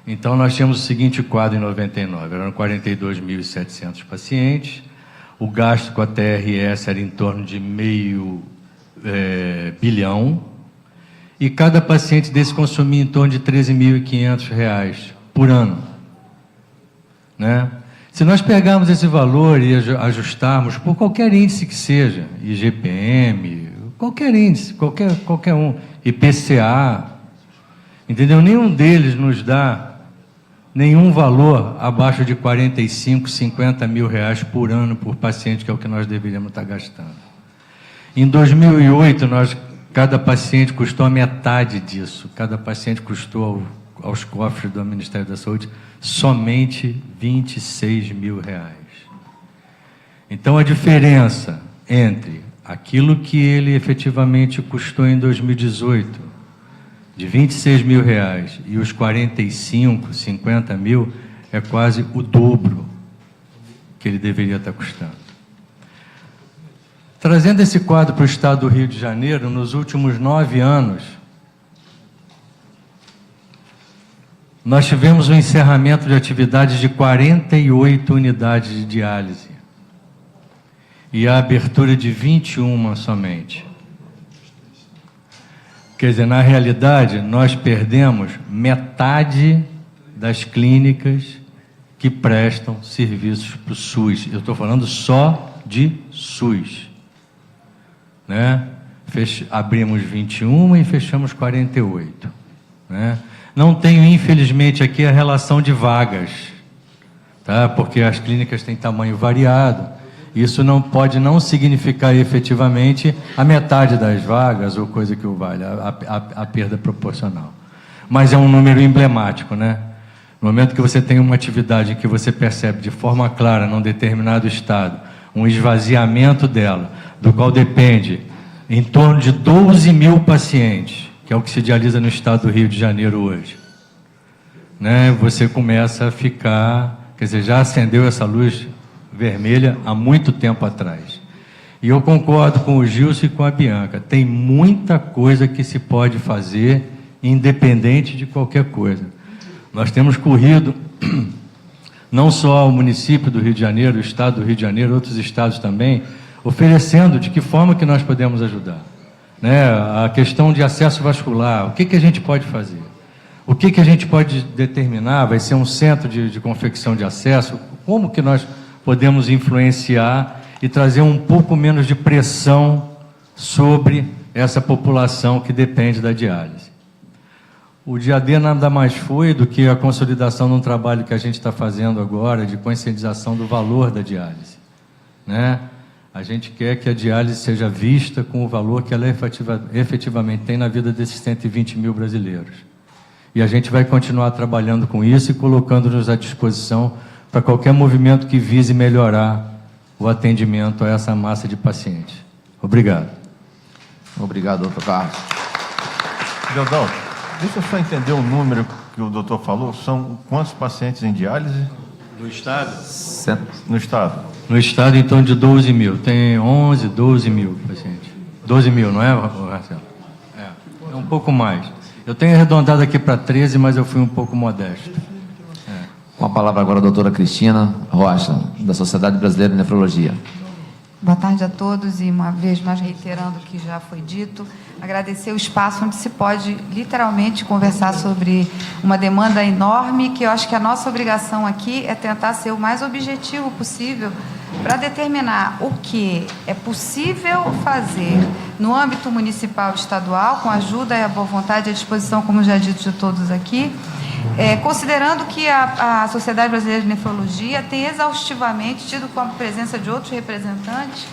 Então, nós tínhamos o seguinte quadro em 99, eram 42.700 pacientes, o gasto com a TRS era em torno de R$500 bilhão, e cada paciente desse consumia em torno de R$ 13.500 por ano, né? Se nós pegarmos esse valor e ajustarmos por qualquer índice que seja, IGPM, qualquer índice, qualquer um, IPCA, entendeu? Nenhum deles nos dá nenhum valor abaixo de 45, 50 mil reais por ano por paciente, que é o que nós deveríamos estar gastando. Em 2008, cada paciente custou a metade disso. Cada paciente custou aos cofres do Ministério da Saúde somente R$ 26 mil. Então, a diferença entre aquilo que ele efetivamente custou em 2018, de R$ 26 mil, e os 45, 50 mil, é quase o dobro que ele deveria estar custando. Trazendo esse quadro para o estado do Rio de Janeiro, nos últimos 9 anos, nós tivemos o encerramento de atividades de 48 unidades de diálise e a abertura de 21 somente. Quer dizer, na realidade, nós perdemos metade das clínicas que prestam serviços para o SUS. Eu estou falando só de SUS, né? Abrimos 21 e fechamos 48, né? Não tenho, infelizmente, aqui a relação de vagas, tá? Porque as clínicas têm tamanho variado Isso não pode não significar efetivamente a metade das vagas ou coisa que o valha, a perda proporcional. Mas é um número emblemático, né? No momento que você tem uma atividade em que você percebe de forma clara, num determinado estado, um esvaziamento dela, do qual depende em torno de 12 mil pacientes, que é o que se dialisa no estado do Rio de Janeiro hoje, né? Você começa a ficar, quer dizer, já acendeu essa luz vermelha há muito tempo atrás. E eu concordo com o Gilson e com a Bianca, tem muita coisa que se pode fazer independente de qualquer coisa. Nós temos corrido, não só o município do Rio de Janeiro, o estado do Rio de Janeiro, outros estados também, oferecendo de que forma que nós podemos ajudar, né? A questão de acesso vascular, o que a gente pode fazer? O que a gente pode determinar? Vai ser um centro de confecção de acesso? Como que nós podemos influenciar e trazer um pouco menos de pressão sobre essa população que depende da diálise? O dia D nada mais foi do que a consolidação de um trabalho que a gente está fazendo agora de conscientização do valor da diálise, né? A gente quer que a diálise seja vista com o valor que ela efetivamente tem na vida desses 120 mil brasileiros. E a gente vai continuar trabalhando com isso e colocando-nos à disposição para qualquer movimento que vise melhorar o atendimento a essa massa de pacientes. Obrigado. Obrigado, doutor Carlos. Deodão, deixa eu só entender o número que o doutor falou. São quantos pacientes em diálise? No estado? No estado. No estado, em torno de 12 mil. Tem 11, 12 mil pacientes. 12 mil, não é, Marcelo? É um pouco mais. Eu tenho arredondado aqui para 13, mas eu fui um pouco modesto. Com a palavra agora a doutora Cristina Rocha, da Sociedade Brasileira de Nefrologia. Boa tarde a todos e, uma vez mais, reiterando o que já foi dito, agradecer o espaço onde se pode, literalmente, conversar sobre uma demanda enorme, que eu acho que a nossa obrigação aqui é tentar ser o mais objetivo possível para determinar o que é possível fazer no âmbito municipal e estadual, com a ajuda e a boa vontade e a disposição, como já dito de todos aqui, considerando que a Sociedade Brasileira de Nefrologia tem exaustivamente tido, com a presença de outros representantes,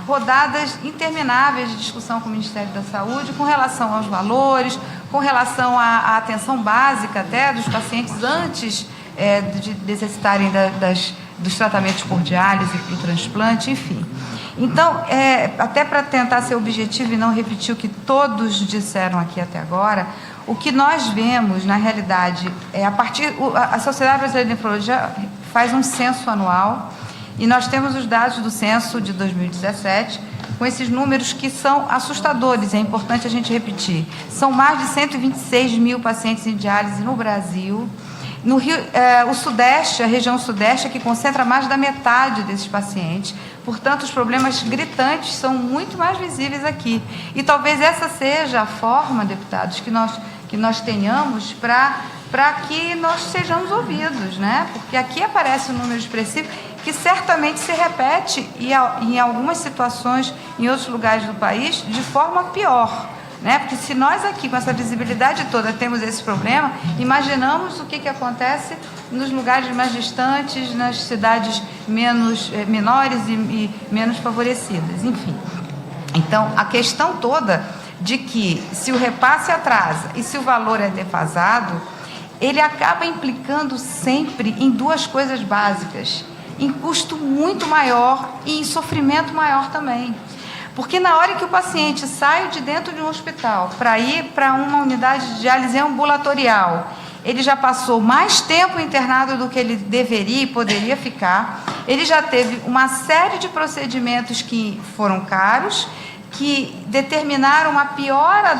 rodadas intermináveis de discussão com o Ministério da Saúde com relação aos valores, com relação à atenção básica até dos pacientes antes de necessitarem dos tratamentos por diálise, por transplante, enfim. Então, até para tentar ser objetivo e não repetir o que todos disseram aqui até agora, o que nós vemos, na realidade, a Sociedade Brasileira de Nefrologia faz um censo anual e nós temos os dados do censo de 2017 com esses números que são assustadores, é importante a gente repetir. São mais de 126 mil pacientes em diálise no Brasil. No Rio, o Sudeste, a região Sudeste, é que concentra mais da metade desses pacientes. Portanto, os problemas gritantes são muito mais visíveis aqui. E talvez essa seja a forma, deputados, que nós tenhamos para que nós sejamos ouvidos, né? Porque aqui aparece um número expressivo que certamente se repete e, em algumas situações, em outros lugares do país, de forma pior. Né? Porque se nós aqui, com essa visibilidade toda, temos esse problema, imaginamos o que acontece nos lugares mais distantes, nas cidades menores e menos favorecidas, enfim. Então, a questão toda de que, se o repasse atrasa e se o valor é defasado, ele acaba implicando sempre em duas coisas básicas, em custo muito maior e em sofrimento maior também. Porque na hora que o paciente sai de dentro de um hospital para ir para uma unidade de diálise ambulatorial, ele já passou mais tempo internado do que ele deveria e poderia ficar, ele já teve uma série de procedimentos que foram caros, que determinaram uma piora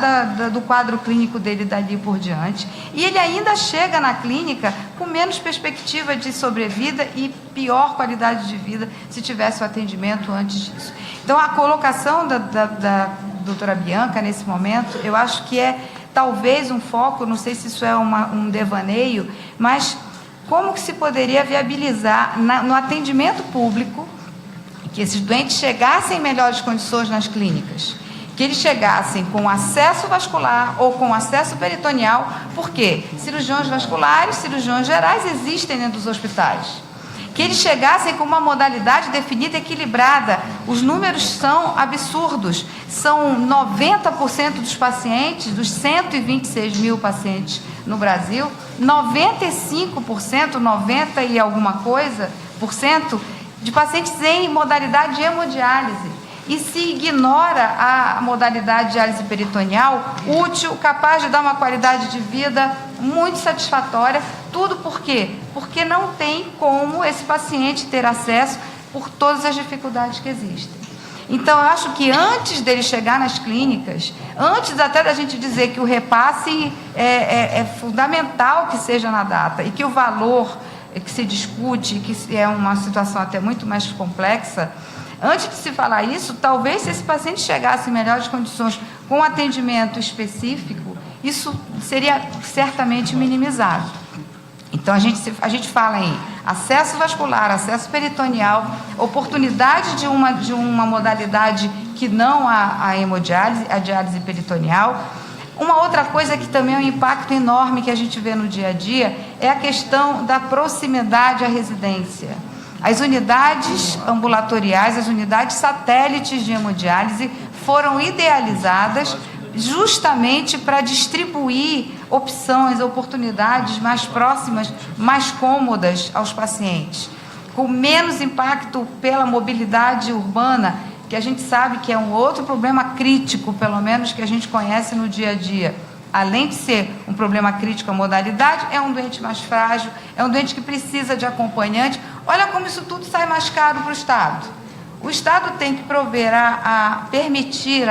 do quadro clínico dele dali por diante, e ele ainda chega na clínica com menos perspectiva de sobrevida e pior qualidade de vida se tivesse o atendimento antes disso. Então, a colocação da doutora Bianca nesse momento, eu acho que é talvez um foco, não sei se isso é um devaneio, mas como que se poderia viabilizar no atendimento público que esses doentes chegassem em melhores condições nas clínicas, que eles chegassem com acesso vascular ou com acesso peritoneal, porque cirurgiões vasculares, cirurgiões gerais existem dentro dos hospitais, que que eles chegassem com uma modalidade definida e equilibrada. Os números são absurdos. São 90% dos pacientes, dos 126 mil pacientes no Brasil, 95%, 90 e alguma coisa por cento, de pacientes em modalidade de hemodiálise. E se ignora a modalidade de diálise peritoneal, útil, capaz de dar uma qualidade de vida muito satisfatória. Tudo por quê? Porque não tem como esse paciente ter acesso por todas as dificuldades que existem. Então, eu acho que antes dele chegar nas clínicas, antes até da gente dizer que o repasse é fundamental que seja na data e que o valor que se discute, que é uma situação até muito mais complexa, antes de se falar isso, talvez se esse paciente chegasse em melhores condições com atendimento específico, isso seria certamente minimizado. Então, a gente fala em acesso vascular, acesso peritoneal, oportunidade de uma modalidade que não a hemodiálise, a diálise peritoneal. Uma outra coisa que também é um impacto enorme que a gente vê no dia a dia é a questão da proximidade à residência. As unidades ambulatoriais, as unidades satélites de hemodiálise foram idealizadas justamente para distribuir opções, oportunidades mais próximas, mais cômodas aos pacientes, com menos impacto pela mobilidade urbana, que a gente sabe que é um outro problema crítico, pelo menos que a gente conhece no dia a dia. Além de ser um problema crítico a modalidade, é um doente mais frágil, é um doente que precisa de acompanhante. Olha como isso tudo sai mais caro para o Estado. O Estado tem que prover permitir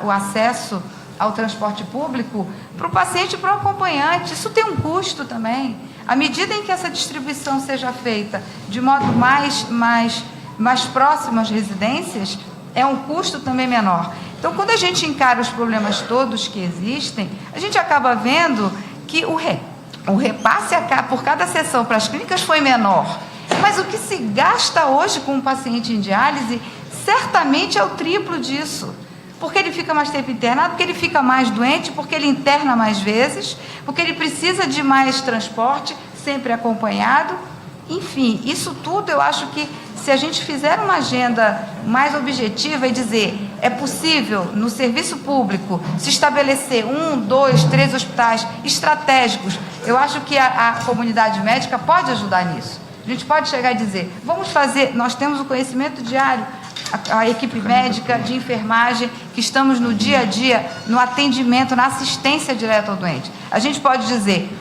o acesso ao transporte público para o paciente e para o acompanhante. Isso tem um custo também. À medida em que essa distribuição seja feita de modo mais próximo às residências, é um custo também menor. Então, quando a gente encara os problemas todos que existem, a gente acaba vendo que o repasse por cada sessão para as clínicas foi menor. Mas o que se gasta hoje com um paciente em diálise, certamente é o triplo disso. Porque ele fica mais tempo internado, porque ele fica mais doente, porque ele interna mais vezes, porque ele precisa de mais transporte, sempre acompanhado. Enfim, isso tudo eu acho que, se a gente fizer uma agenda mais objetiva e dizer é possível, no serviço público, se estabelecer 1, 2, 3 hospitais estratégicos, eu acho que a comunidade médica pode ajudar nisso. A gente pode chegar e dizer, vamos fazer, nós temos o conhecimento diário, a equipe médica, de enfermagem, que estamos no dia a dia, no atendimento, na assistência direta ao doente. A gente pode dizer,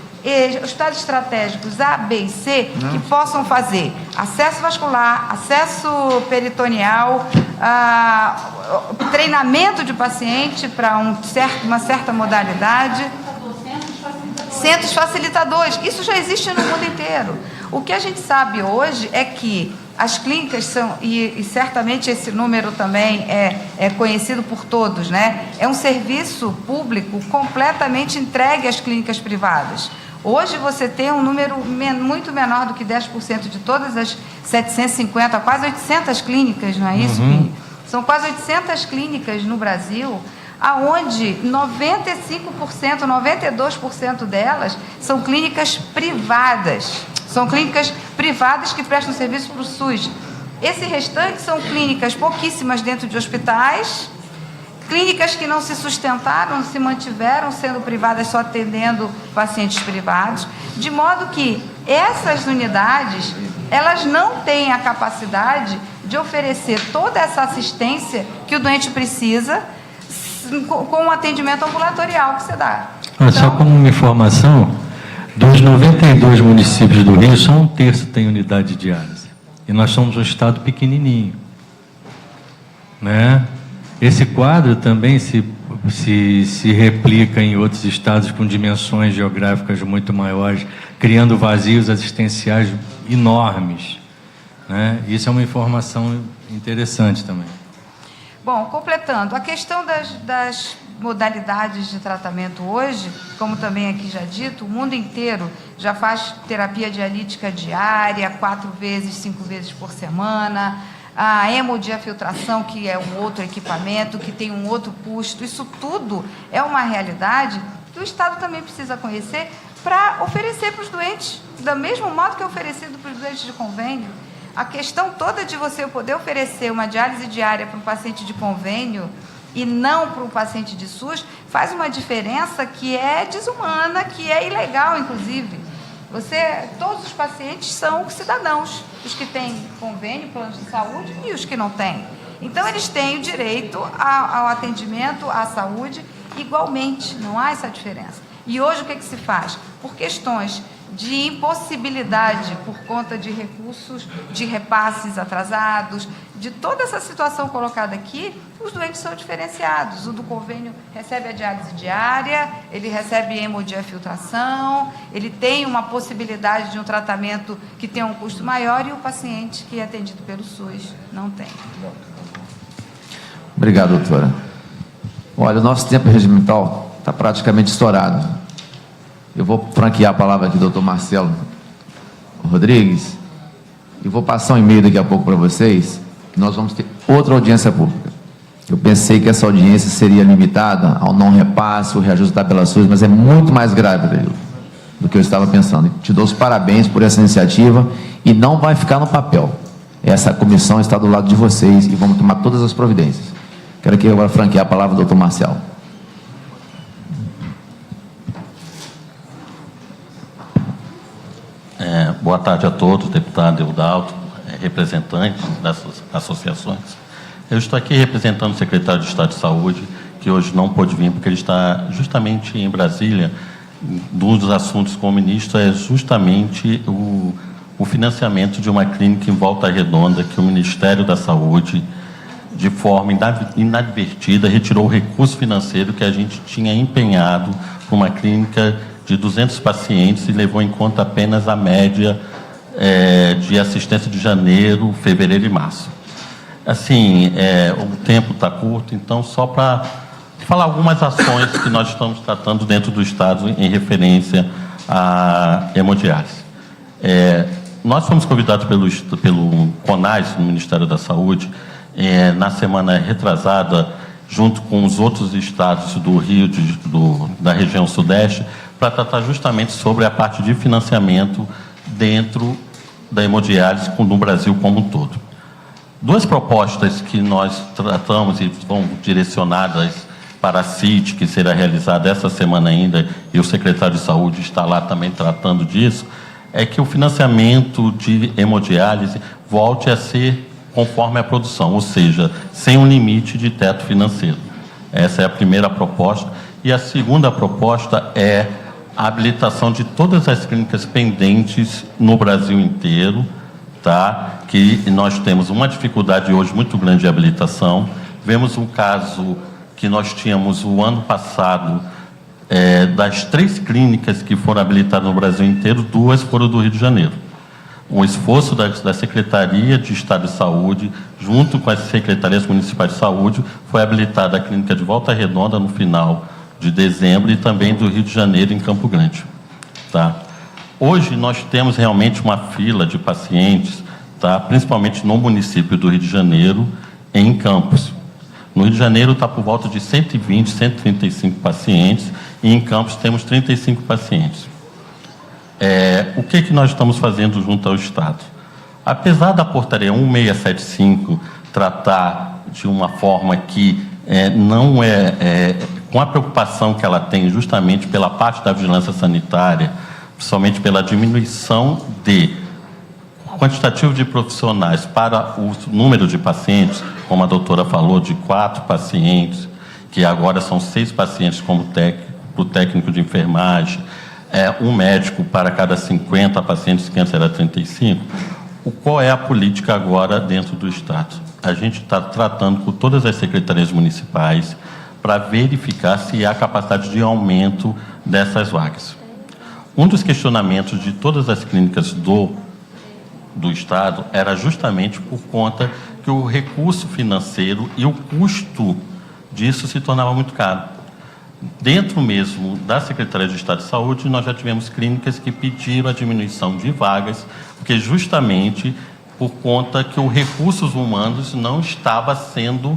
hospitais estratégicos A, B e C, que possam fazer acesso vascular, acesso peritoneal, treinamento de paciente para uma certa modalidade, centros facilitadores. Isso já existe no mundo inteiro. O que a gente sabe hoje é que as clínicas são, e certamente esse número também é conhecido por todos, né? É um serviço público completamente entregue às clínicas privadas. Hoje você tem um número muito menor do que 10% de todas as 750, quase 800 clínicas, não é isso, Pini? São quase 800 clínicas no Brasil, aonde 95%, 92% delas são clínicas privadas. São clínicas privadas que prestam serviço para o SUS. Esse restante são clínicas pouquíssimas dentro de hospitais, clínicas que não se sustentaram, não se mantiveram sendo privadas, só atendendo pacientes privados, de modo que essas unidades, elas não têm a capacidade de oferecer toda essa assistência que o doente precisa com o atendimento ambulatorial que você dá. Então, só como uma informação, dos 92 municípios do Rio, só 1/3 tem unidade de diálise. E nós somos um estado pequenininho, né? Esse quadro também se replica em outros estados com dimensões geográficas muito maiores, criando vazios assistenciais enormes, né? Isso é uma informação interessante também. Bom, completando, a questão das modalidades de tratamento hoje, como também aqui já dito, o mundo inteiro já faz terapia dialítica diária, 4 vezes, 5 vezes por semana, a hemodiafiltração, que é um outro equipamento, que tem um outro custo. Isso tudo é uma realidade que o Estado também precisa conhecer para oferecer para os doentes, do mesmo modo que é oferecido para os doentes de convênio. A questão toda de você poder oferecer uma diálise diária para um paciente de convênio e não para um paciente de SUS faz uma diferença que é desumana, que é ilegal, inclusive. Todos os pacientes são cidadãos, os que têm convênio, planos de saúde e os que não têm. Então, eles têm o direito ao atendimento, à saúde, igualmente, não há essa diferença. E hoje o que se faz? Por questões de impossibilidade, por conta de recursos, de repasses atrasados, de toda essa situação colocada aqui, os doentes são diferenciados. O do convênio recebe a diálise diária, ele recebe hemodiafiltração, ele tem uma possibilidade de um tratamento que tem um custo maior e o paciente que é atendido pelo SUS não tem. Obrigado, doutora. Olha, o nosso tempo regimental está praticamente estourado. Eu vou franquear a palavra aqui, doutor Marcelo Rodrigues, e vou passar um e-mail daqui a pouco para vocês, que nós vamos ter outra audiência pública. Eu pensei que essa audiência seria limitada ao não repasse, o reajuste das tabelações, mas é muito mais grave, Danilo, do que eu estava pensando. Te dou os parabéns por essa iniciativa e não vai ficar no papel. Essa comissão está do lado de vocês e vamos tomar todas as providências. Quero aqui agora franquear a palavra ao doutor Marcelo. Boa tarde a todos, deputado Eudalto, representantes das associações. Eu estou aqui representando o secretário de Estado de Saúde, que hoje não pôde vir, porque ele está justamente em Brasília. Um dos assuntos com o ministro é justamente o financiamento de uma clínica em Volta Redonda, que o Ministério da Saúde, de forma inadvertida, retirou o recurso financeiro que a gente tinha empenhado para uma clínica de 200 pacientes e levou em conta apenas a média de assistência de janeiro, fevereiro e março. Assim, o tempo está curto, então só para falar algumas ações que nós estamos tratando dentro do Estado em referência à hemodiálise. Nós fomos convidados pelo CONAS, no Ministério da Saúde, na semana retrasada, junto com os outros estados do Rio, da região Sudeste, para tratar justamente sobre a parte de financiamento dentro da hemodiálise no Brasil como um todo. Duas propostas que nós tratamos e vão direcionadas para a CIT, que será realizada essa semana ainda, e o secretário de Saúde está lá também tratando disso, é que o financiamento de hemodiálise volte a ser conforme a produção, ou seja, sem um limite de teto financeiro. Essa é a primeira proposta. E a segunda proposta é a habilitação de todas as clínicas pendentes no Brasil inteiro, tá? Que nós temos uma dificuldade hoje muito grande de habilitação. Vemos um caso que nós tínhamos o ano passado, das 3 clínicas que foram habilitadas no Brasil inteiro, 2 foram do Rio de Janeiro. O esforço da Secretaria de Estado de Saúde, junto com as secretarias municipais de saúde, foi habilitada a clínica de Volta Redonda no final de dezembro e também do Rio de Janeiro, em Campo Grande. Tá? Hoje, nós temos realmente uma fila de pacientes, tá? Principalmente no município do Rio de Janeiro, em Campos. No Rio de Janeiro está por volta de 120, 135 pacientes, e em Campos temos 35 pacientes. O que nós estamos fazendo junto ao Estado? Apesar da portaria 1675 tratar de uma forma que não com a preocupação que ela tem justamente pela parte da vigilância sanitária, principalmente pela diminuição de quantitativo de profissionais para o número de pacientes, como a doutora falou, de 4 pacientes, que agora são 6 pacientes como o técnico de enfermagem, um médico para cada 50 pacientes, que antes era 35. Qual é a política agora dentro do Estado? A gente está tratando com todas as secretarias municipais para verificar se há capacidade de aumento dessas vagas. Um dos questionamentos de todas as clínicas do Estado era justamente por conta que o recurso financeiro e o custo disso se tornava muito caro. Dentro mesmo da Secretaria de Estado de Saúde, nós já tivemos clínicas que pediram a diminuição de vagas, porque justamente por conta que os recursos humanos não estava sendo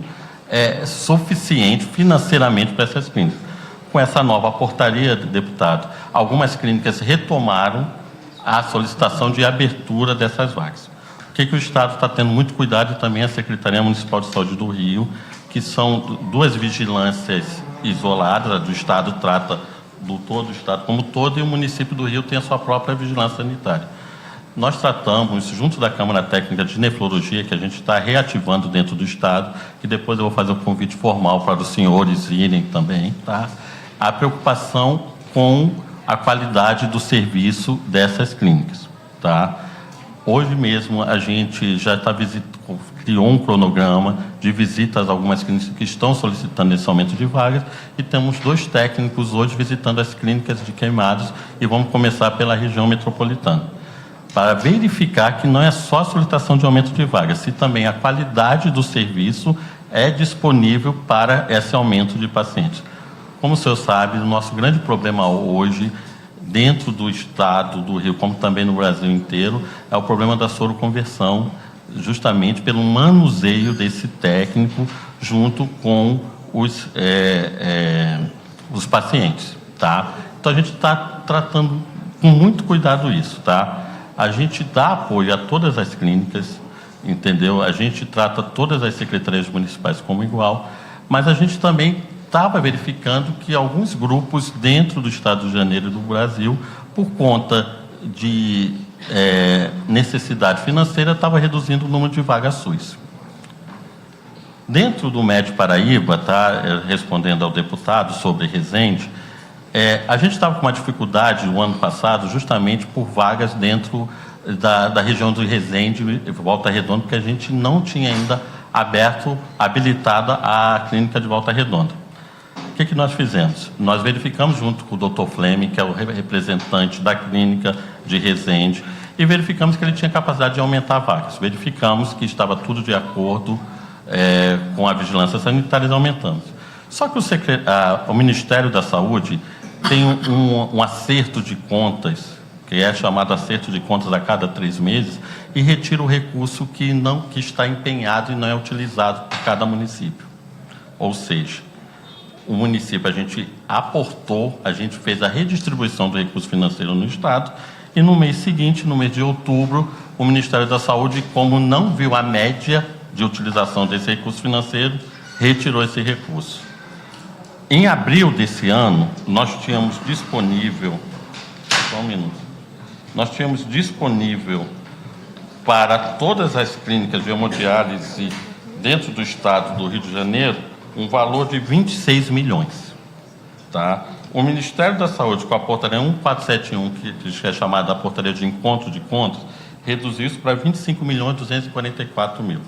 suficiente financeiramente para essas clínicas. Com essa nova portaria, deputado, algumas clínicas retomaram a solicitação de abertura dessas vagas. O que o Estado está tendo muito cuidado, e também a Secretaria Municipal de Saúde do Rio, que são duas vigilâncias isoladas, a do Estado trata do todo o Estado como todo, e o município do Rio tem a sua própria vigilância sanitária. Nós tratamos, junto da Câmara Técnica de Nefrologia, que a gente está reativando dentro do Estado, que depois eu vou fazer um convite formal para os senhores irem também, tá? A preocupação com a qualidade do serviço dessas clínicas, tá? Hoje mesmo a gente já criou um cronograma de visitas a algumas clínicas que estão solicitando esse aumento de vagas, e temos 2 técnicos hoje visitando as clínicas de Queimados, e vamos começar pela região metropolitana, para verificar que não é só a solicitação de aumento de vagas, se também a qualidade do serviço é disponível para esse aumento de pacientes. Como o senhor sabe, o nosso grande problema hoje, dentro do Estado do Rio, como também no Brasil inteiro, é o problema da soroconversão, justamente pelo manuseio desse técnico junto com os pacientes, tá? Então, a gente está tratando com muito cuidado isso, tá? A gente dá apoio a todas as clínicas, entendeu? A gente trata todas as secretarias municipais como igual, mas a gente também estava verificando que alguns grupos dentro do Estado do Rio de Janeiro e do Brasil, por conta de necessidade financeira, estava reduzindo o número de vagas SUS. Dentro do Médio Paraíba, tá, respondendo ao deputado sobre Resende, a gente estava com uma dificuldade no ano passado, justamente por vagas dentro da região do Resende, Volta Redonda, porque a gente não tinha ainda habilitada a clínica de Volta Redonda. O que nós fizemos? Nós verificamos junto com o Dr. Fleming, que é o representante da clínica de Resende, e verificamos que ele tinha capacidade de aumentar vagas. Verificamos que estava tudo de acordo com a vigilância sanitária e aumentamos. Só que o Ministério da Saúde tem um acerto de contas, que é chamado acerto de contas a cada 3 meses, e retira o recurso que está empenhado e não é utilizado por cada município. Ou seja, o município, a gente aportou, a gente fez a redistribuição do recurso financeiro no Estado, e no mês seguinte, no mês de outubro, o Ministério da Saúde, como não viu a média de utilização desse recurso financeiro, retirou esse recurso. Em abril desse ano, nós tínhamos disponível, só um minuto, nós tínhamos disponível para todas as clínicas de hemodiálise dentro do Estado do Rio de Janeiro, um valor de 26 milhões. Tá? O Ministério da Saúde, com a portaria 1471, que é chamada a portaria de encontro de contas, reduziu isso para 25 milhões 244 mil.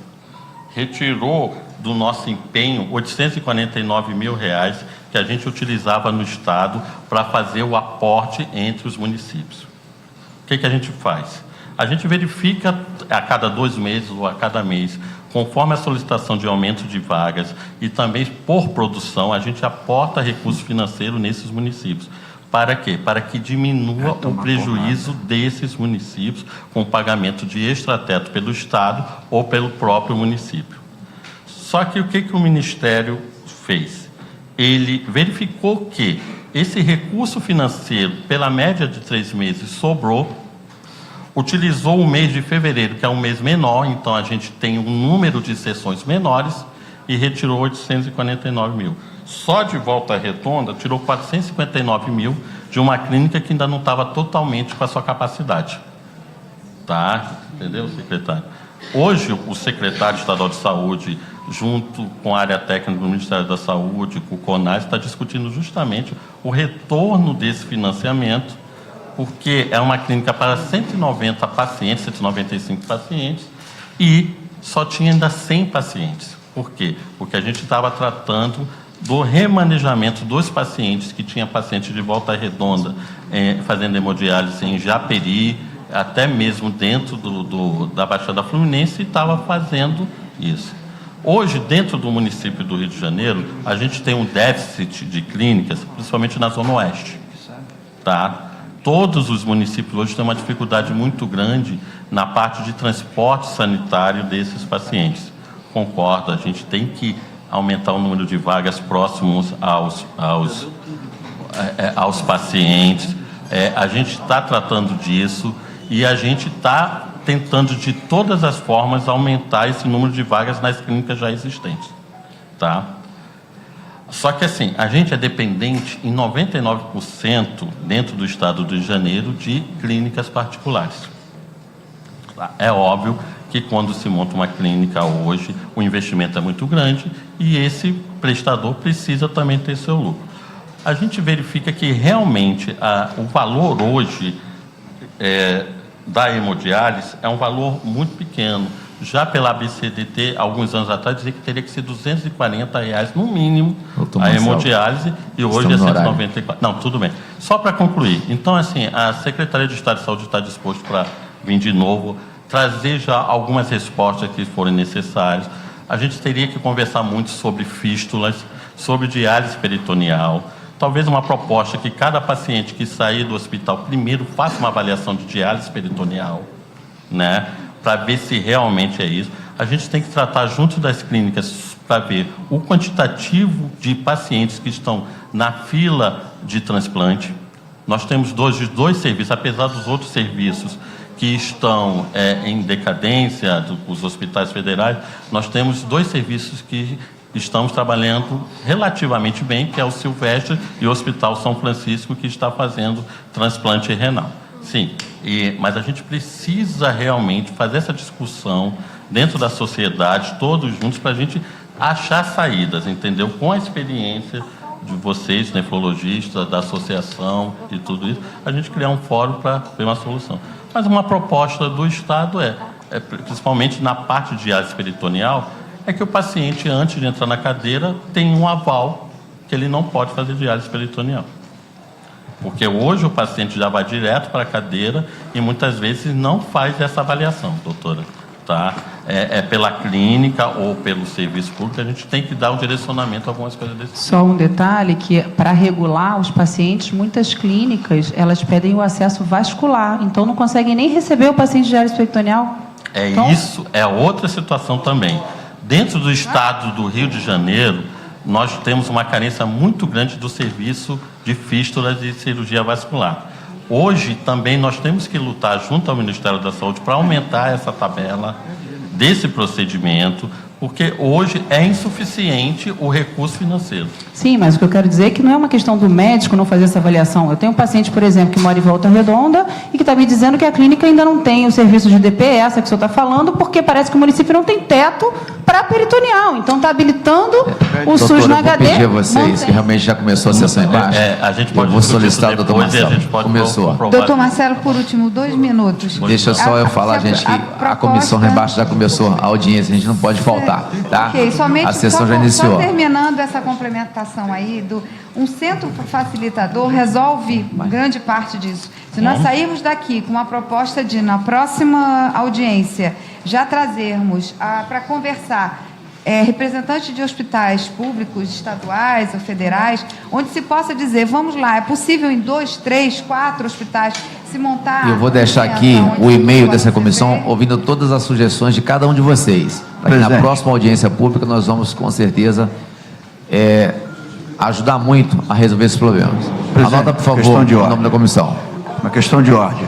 Retirou do nosso empenho 849 mil reais que a gente utilizava no Estado para fazer o aporte entre os municípios. O que a gente faz? A gente verifica a cada 2 meses ou a cada mês, conforme a solicitação de aumento de vagas e também por produção, a gente aporta recurso financeiro nesses municípios. Para quê? Para que diminua o prejuízo desses municípios com o pagamento de extrateto pelo Estado ou pelo próprio município. Só que o que o Ministério fez? Ele verificou que esse recurso financeiro, pela média de 3 meses, sobrou, utilizou o mês de fevereiro, que é um mês menor, então a gente tem um número de sessões menores, e retirou 849 mil. Só de Volta Redonda, tirou 459 mil de uma clínica que ainda não estava totalmente com a sua capacidade. Tá? Entendeu, secretário? Hoje, o secretário estadual de saúde, junto com a área técnica do Ministério da Saúde, com o CONAS, está discutindo justamente o retorno desse financiamento, porque é uma clínica para 190 pacientes, 195 pacientes, e só tinha ainda 100 pacientes. Por quê? Porque a gente estava tratando do remanejamento dos pacientes, que tinha pacientes de Volta Redonda fazendo hemodiálise em Japeri, até mesmo dentro da Baixada Fluminense, e estava fazendo isso. Hoje, dentro do município do Rio de Janeiro, a gente tem um déficit de clínicas, principalmente na Zona Oeste. Tá? Todos os municípios hoje têm uma dificuldade muito grande na parte de transporte sanitário desses pacientes. Concordo, a gente tem que aumentar o número de vagas próximos aos pacientes. A gente está tratando disso e a gente está tentando de todas as formas aumentar esse número de vagas nas clínicas já existentes, tá? Só que assim, a gente é dependente em 99% dentro do estado do Rio de Janeiro de clínicas particulares. É óbvio que quando se monta uma clínica hoje, o investimento é muito grande e esse prestador precisa também ter seu lucro. A gente verifica que realmente o valor hoje da hemodiálise é um valor muito pequeno. Já pela ABCDT, alguns anos atrás, dizia que teria que ser R$240 no mínimo a hemodiálise, e hoje é 194. Não, tudo bem. Só para concluir, então, assim, a Secretaria de Estado de Saúde está disposta para vir de novo, trazer já algumas respostas que forem necessárias. A gente teria que conversar muito sobre fístulas, sobre diálise peritoneal, talvez uma proposta que cada paciente que sair do hospital primeiro faça uma avaliação de diálise peritoneal, né? Para ver se realmente é isso. A gente tem que tratar junto das clínicas para ver o quantitativo de pacientes que estão na fila de transplante. Nós temos dois serviços, apesar dos outros serviços que estão em decadência, os hospitais federais, nós temos 2 serviços que estamos trabalhando relativamente bem, que é o Silvestre e o Hospital São Francisco, que está fazendo transplante renal. Sim, mas a gente precisa realmente fazer essa discussão dentro da sociedade, todos juntos, para a gente achar saídas, entendeu? Com a experiência de vocês, nefrologistas, da associação e tudo isso, a gente criar um fórum para ver uma solução. Mas uma proposta do Estado principalmente na parte de diálise peritoneal, é que o paciente, antes de entrar na cadeira, tem um aval que ele não pode fazer diálise peritoneal. Porque hoje o paciente já vai direto para a cadeira e muitas vezes não faz essa avaliação, doutora. Tá? Pela clínica ou pelo serviço público, a gente tem que dar um direcionamento a algumas coisas desse tipo. Só um detalhe, que para regular os pacientes, muitas clínicas, elas pedem o acesso vascular, então não conseguem nem receber o paciente de diálise peritoneal. Então... Isso é outra situação também. Dentro do estado do Rio de Janeiro, nós temos uma carência muito grande do serviço de fístulas e cirurgia vascular. Hoje, também, nós temos que lutar junto ao Ministério da Saúde para aumentar essa tabela desse procedimento, porque hoje é insuficiente o recurso financeiro. Sim, mas o que eu quero dizer é que não é uma questão do médico não fazer essa avaliação. Eu tenho um paciente, por exemplo, que mora em Volta Redonda e que está me dizendo que a clínica ainda não tem o serviço de DP, essa que o senhor está falando, porque parece que o município não tem teto para peritoneal. Então está habilitando o SUS na HD. Eu vou pedir a vocês, que realmente já começou a sessão embaixo. A gente pode vou solicitar o doutor Marcelo. Começou. Doutor Marcelo, por último, 2 minutos. Deixa só eu falar, gente, que a comissão lá embaixo já começou a audiência, a gente não pode faltar, tá? Okay, somente, a sessão já iniciou. Só terminando essa complementação aí, um centro facilitador resolve grande parte disso. Se nós sairmos daqui com uma proposta de, na próxima audiência, já trazermos para conversar representantes de hospitais públicos, estaduais ou federais, onde se possa dizer, vamos lá, é possível em 2, 3, 4 hospitais se montar... Eu vou deixar aqui o e-mail dessa comissão, ouvindo todas as sugestões de cada um de vocês. Na próxima audiência pública, nós vamos, com certeza, ajudar muito a resolver esses problemas. Anota, por favor, o nome da comissão. Uma questão de ordem.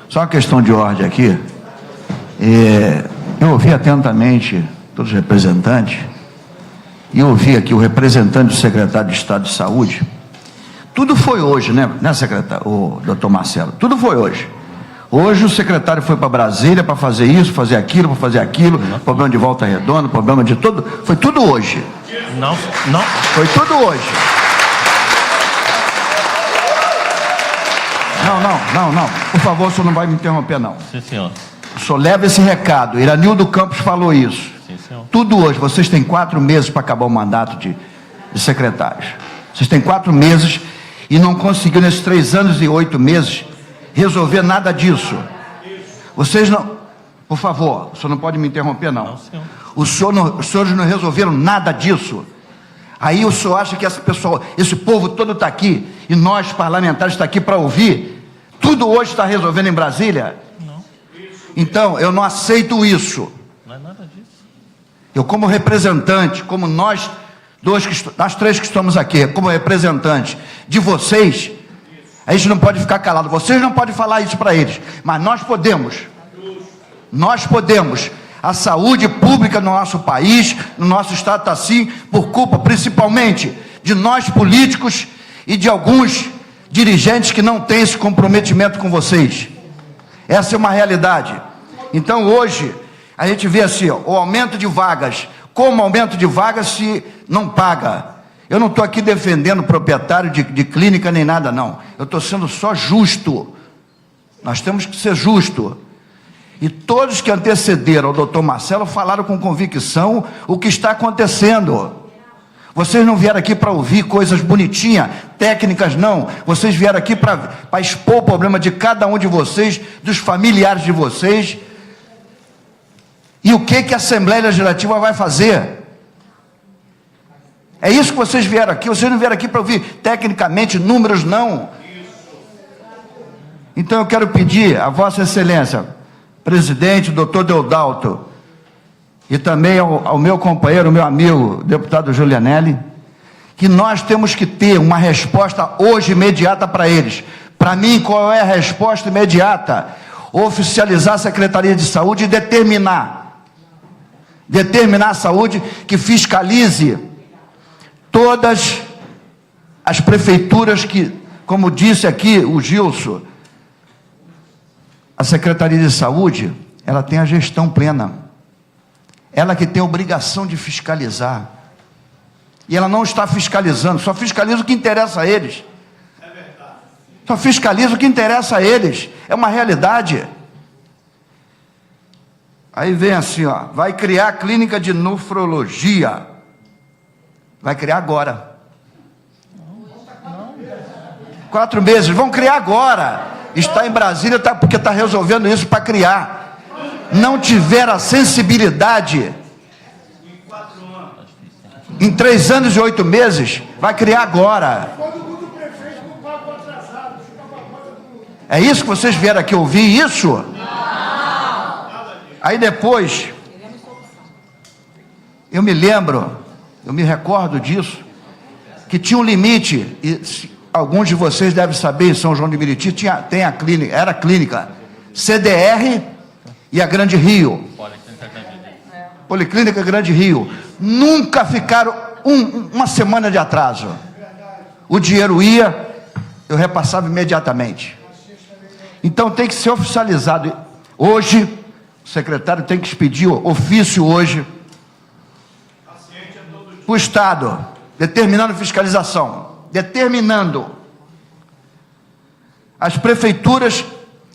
Só uma questão de ordem aqui. Eu ouvi atentamente todos os representantes e ouvi aqui o representante do secretário de Estado de Saúde. Tudo foi hoje, né secretário, o doutor Marcelo? Tudo foi hoje. Hoje o secretário foi para Brasília para fazer isso, fazer aquilo, problema de Volta Redonda, problema de tudo. Foi tudo hoje. Não. Foi tudo hoje. Não. Por favor, o senhor não vai me interromper, não. Sim, senhor. O senhor leva esse recado. Iranildo Campos falou isso. Sim, senhor. Tudo hoje. Vocês têm 4 meses para acabar o mandato de secretários. Vocês têm 4 meses e não conseguiram, nesses 3 anos e 8 meses, resolver nada disso. Vocês não... Por favor, o senhor não pode me interromper, não. Os senhores não resolveram nada disso. Aí o senhor acha que esse povo todo está aqui, e nós, parlamentares, está aqui para ouvir? Tudo hoje está resolvendo em Brasília? Não. Então, eu não aceito isso. Não é nada disso. Eu, como representante, como nós nós três que estamos aqui, como representantes de vocês, a gente não pode ficar calado. Vocês não podem falar isso para eles, mas nós podemos. Nós podemos. A saúde pública no nosso país, no nosso estado está assim, por culpa principalmente de nós políticos e de alguns dirigentes que não têm esse comprometimento com vocês. Essa é uma realidade. Então hoje, a gente vê assim, ó, o aumento de vagas. Como aumento de vagas se não paga? Eu não estou aqui defendendo proprietário de clínica nem nada, não. Eu estou sendo só justo. Nós temos que ser justos. E todos que antecederam ao doutor Marcelo falaram com convicção o que está acontecendo. Vocês não vieram aqui para ouvir coisas bonitinhas, técnicas, não. Vocês vieram aqui para expor o problema de cada um de vocês, dos familiares de vocês. E o que a Assembleia Legislativa vai fazer? É isso que vocês vieram aqui. Vocês não vieram aqui para ouvir tecnicamente números, não. Então eu quero pedir a Vossa Excelência, presidente, doutor Deodalto, e também ao meu companheiro, meu amigo, deputado Julianelli, que nós temos que ter uma resposta hoje imediata para eles. Para mim, qual é a resposta imediata? Oficializar a Secretaria de Saúde e determinar a saúde que fiscalize todas as prefeituras que, como disse aqui o Gilson, a Secretaria de Saúde, ela tem a gestão plena. Ela que tem a obrigação de fiscalizar. E ela não está fiscalizando, só fiscaliza o que interessa a eles. É verdade. Só fiscaliza o que interessa a eles. É uma realidade. Aí vem assim, ó, vai criar a clínica de nefrologia. Vai criar agora. 4 meses, vão criar agora. Está em Brasília, porque está resolvendo isso para criar. Não tiveram a sensibilidade. Em 3 anos e 8 meses, vai criar agora. É isso que vocês vieram aqui ouvir, isso? Aí depois, eu me lembro, eu me recordo disso, que tinha um limite, e alguns de vocês devem saber, em São João de Meriti, tem a clínica, era a clínica CDR e a Grande Rio. Policlínica Grande Rio. Nunca ficaram uma semana de atraso. O dinheiro ia, eu repassava imediatamente. Então tem que ser oficializado. Hoje, o secretário tem que expedir ofício hoje para o Estado, determinando fiscalização, determinando as prefeituras,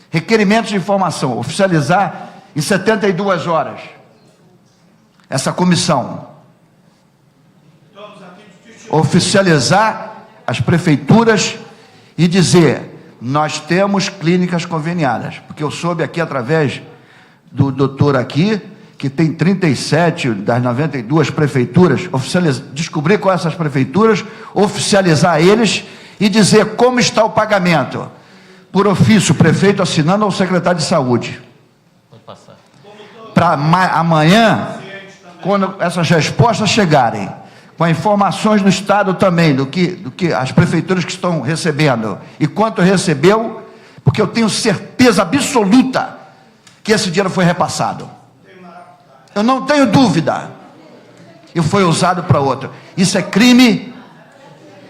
requerimentos de informação, oficializar em 72 horas essa comissão, oficializar as prefeituras e dizer, nós temos clínicas conveniadas, porque eu soube aqui através do doutor aqui, que tem 37 das 92 prefeituras, descobrir quais essas prefeituras, oficializar eles e dizer como está o pagamento. Por ofício, o prefeito assinando ao secretário de saúde. Para amanhã, quando essas respostas chegarem, com informações do Estado também, do que as prefeituras que estão recebendo, e quanto recebeu, porque eu tenho certeza absoluta que esse dinheiro foi repassado. Eu não tenho dúvida. E foi usado para outro. Isso é crime.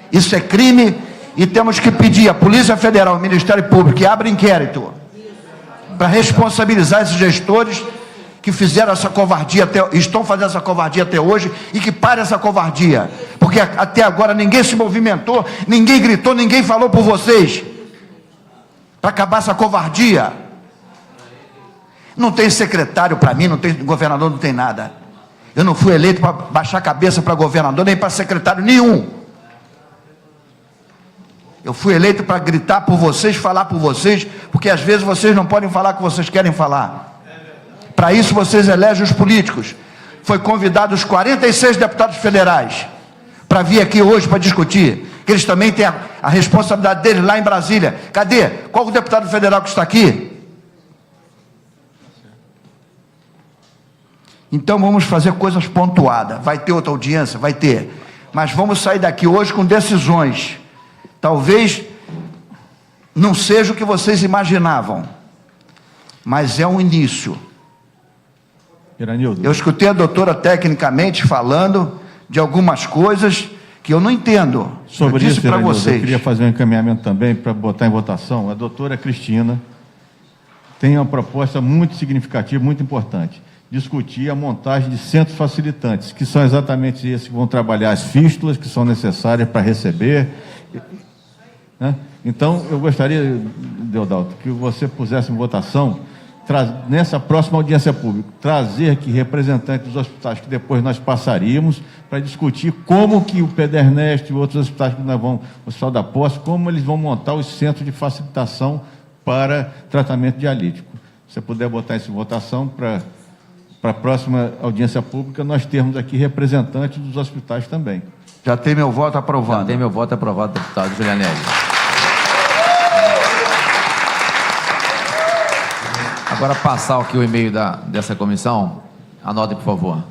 Isso é crime. E temos que pedir à Polícia Federal, ao Ministério Público, que abra inquérito para responsabilizar esses gestores que fizeram essa covardia, estão fazendo essa covardia até hoje, e que pare essa covardia. Porque até agora ninguém se movimentou, ninguém gritou, ninguém falou por vocês para acabar essa covardia. Não tem secretário para mim, não tem governador, não tem nada. Eu não fui eleito para baixar a cabeça para governador, nem para secretário nenhum. Eu fui eleito para gritar por vocês, falar por vocês, porque às vezes vocês não podem falar o que vocês querem falar. Para isso vocês elegem os políticos. Foi convidado os 46 deputados federais para vir aqui hoje para discutir, que eles também têm a responsabilidade deles lá em Brasília. Cadê? Qual o deputado federal que está aqui? Então vamos fazer coisas pontuadas. Vai ter outra audiência? Vai ter. mas vamos sair daqui hoje com decisões. Talvez não seja o que vocês imaginavam, mas é um início. Iranildo. Eu escutei a doutora tecnicamente falando de algumas coisas que eu não entendo. Sobre eu disse isso, para Iranildo, vocês. eu queria fazer um encaminhamento também para botar em votação. A doutora Cristina tem uma proposta muito significativa, muito importante. Discutir a montagem de centros facilitantes, que são exatamente esses que vão trabalhar as fístulas que são necessárias para receber, né? Então, eu gostaria, Deodalto, que você pusesse em votação, nessa próxima audiência pública, trazer aqui representantes dos hospitais que depois nós passaríamos para discutir como que o Pedernest e outros hospitais que nós vamos, o Hospital da Posse, como eles vão montar os centros de facilitação para tratamento dialítico. Se você puder botar isso em votação para a próxima audiência pública, nós termos aqui representantes dos hospitais também. Já tem meu voto aprovado. Já tem meu voto aprovado, deputado Julianelli. Agora, passar aqui o e-mail dessa comissão. Anotem, por favor.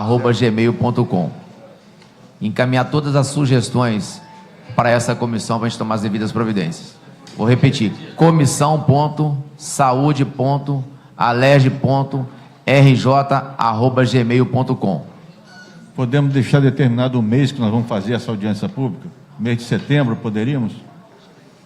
comissão.saúde.alerj.rj@gmail.com. Encaminhar todas as sugestões para essa comissão para a gente tomar as devidas providências. Vou repetir: comissão.saúde.alerj.rj@gmail.com. Podemos deixar determinado o mês que nós vamos fazer essa audiência pública? Mês de setembro, poderíamos?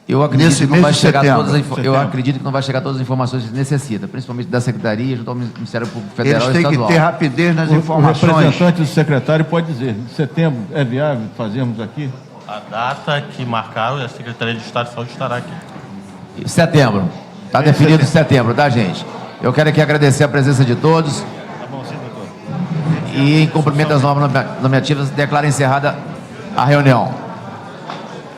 Eu acredito Nesse que não mês vai de chegar setembro. todas eu acredito que não vai chegar todas as informações que necessita, principalmente da Secretaria, junto ao Ministério Público Federal Eles e têm que Estadual. ter rapidez nas O informações. representante do secretário pode dizer, em setembro é viável fazermos aqui? A data que marcaram, a Secretaria de Estado de Saúde estará aqui. Setembro. Está definido setembro, tá, gente? Eu quero aqui agradecer a presença de todos. Tá bom, sim, doutor. E, em cumprimento das normas nomeativas, declaro encerrada a reunião.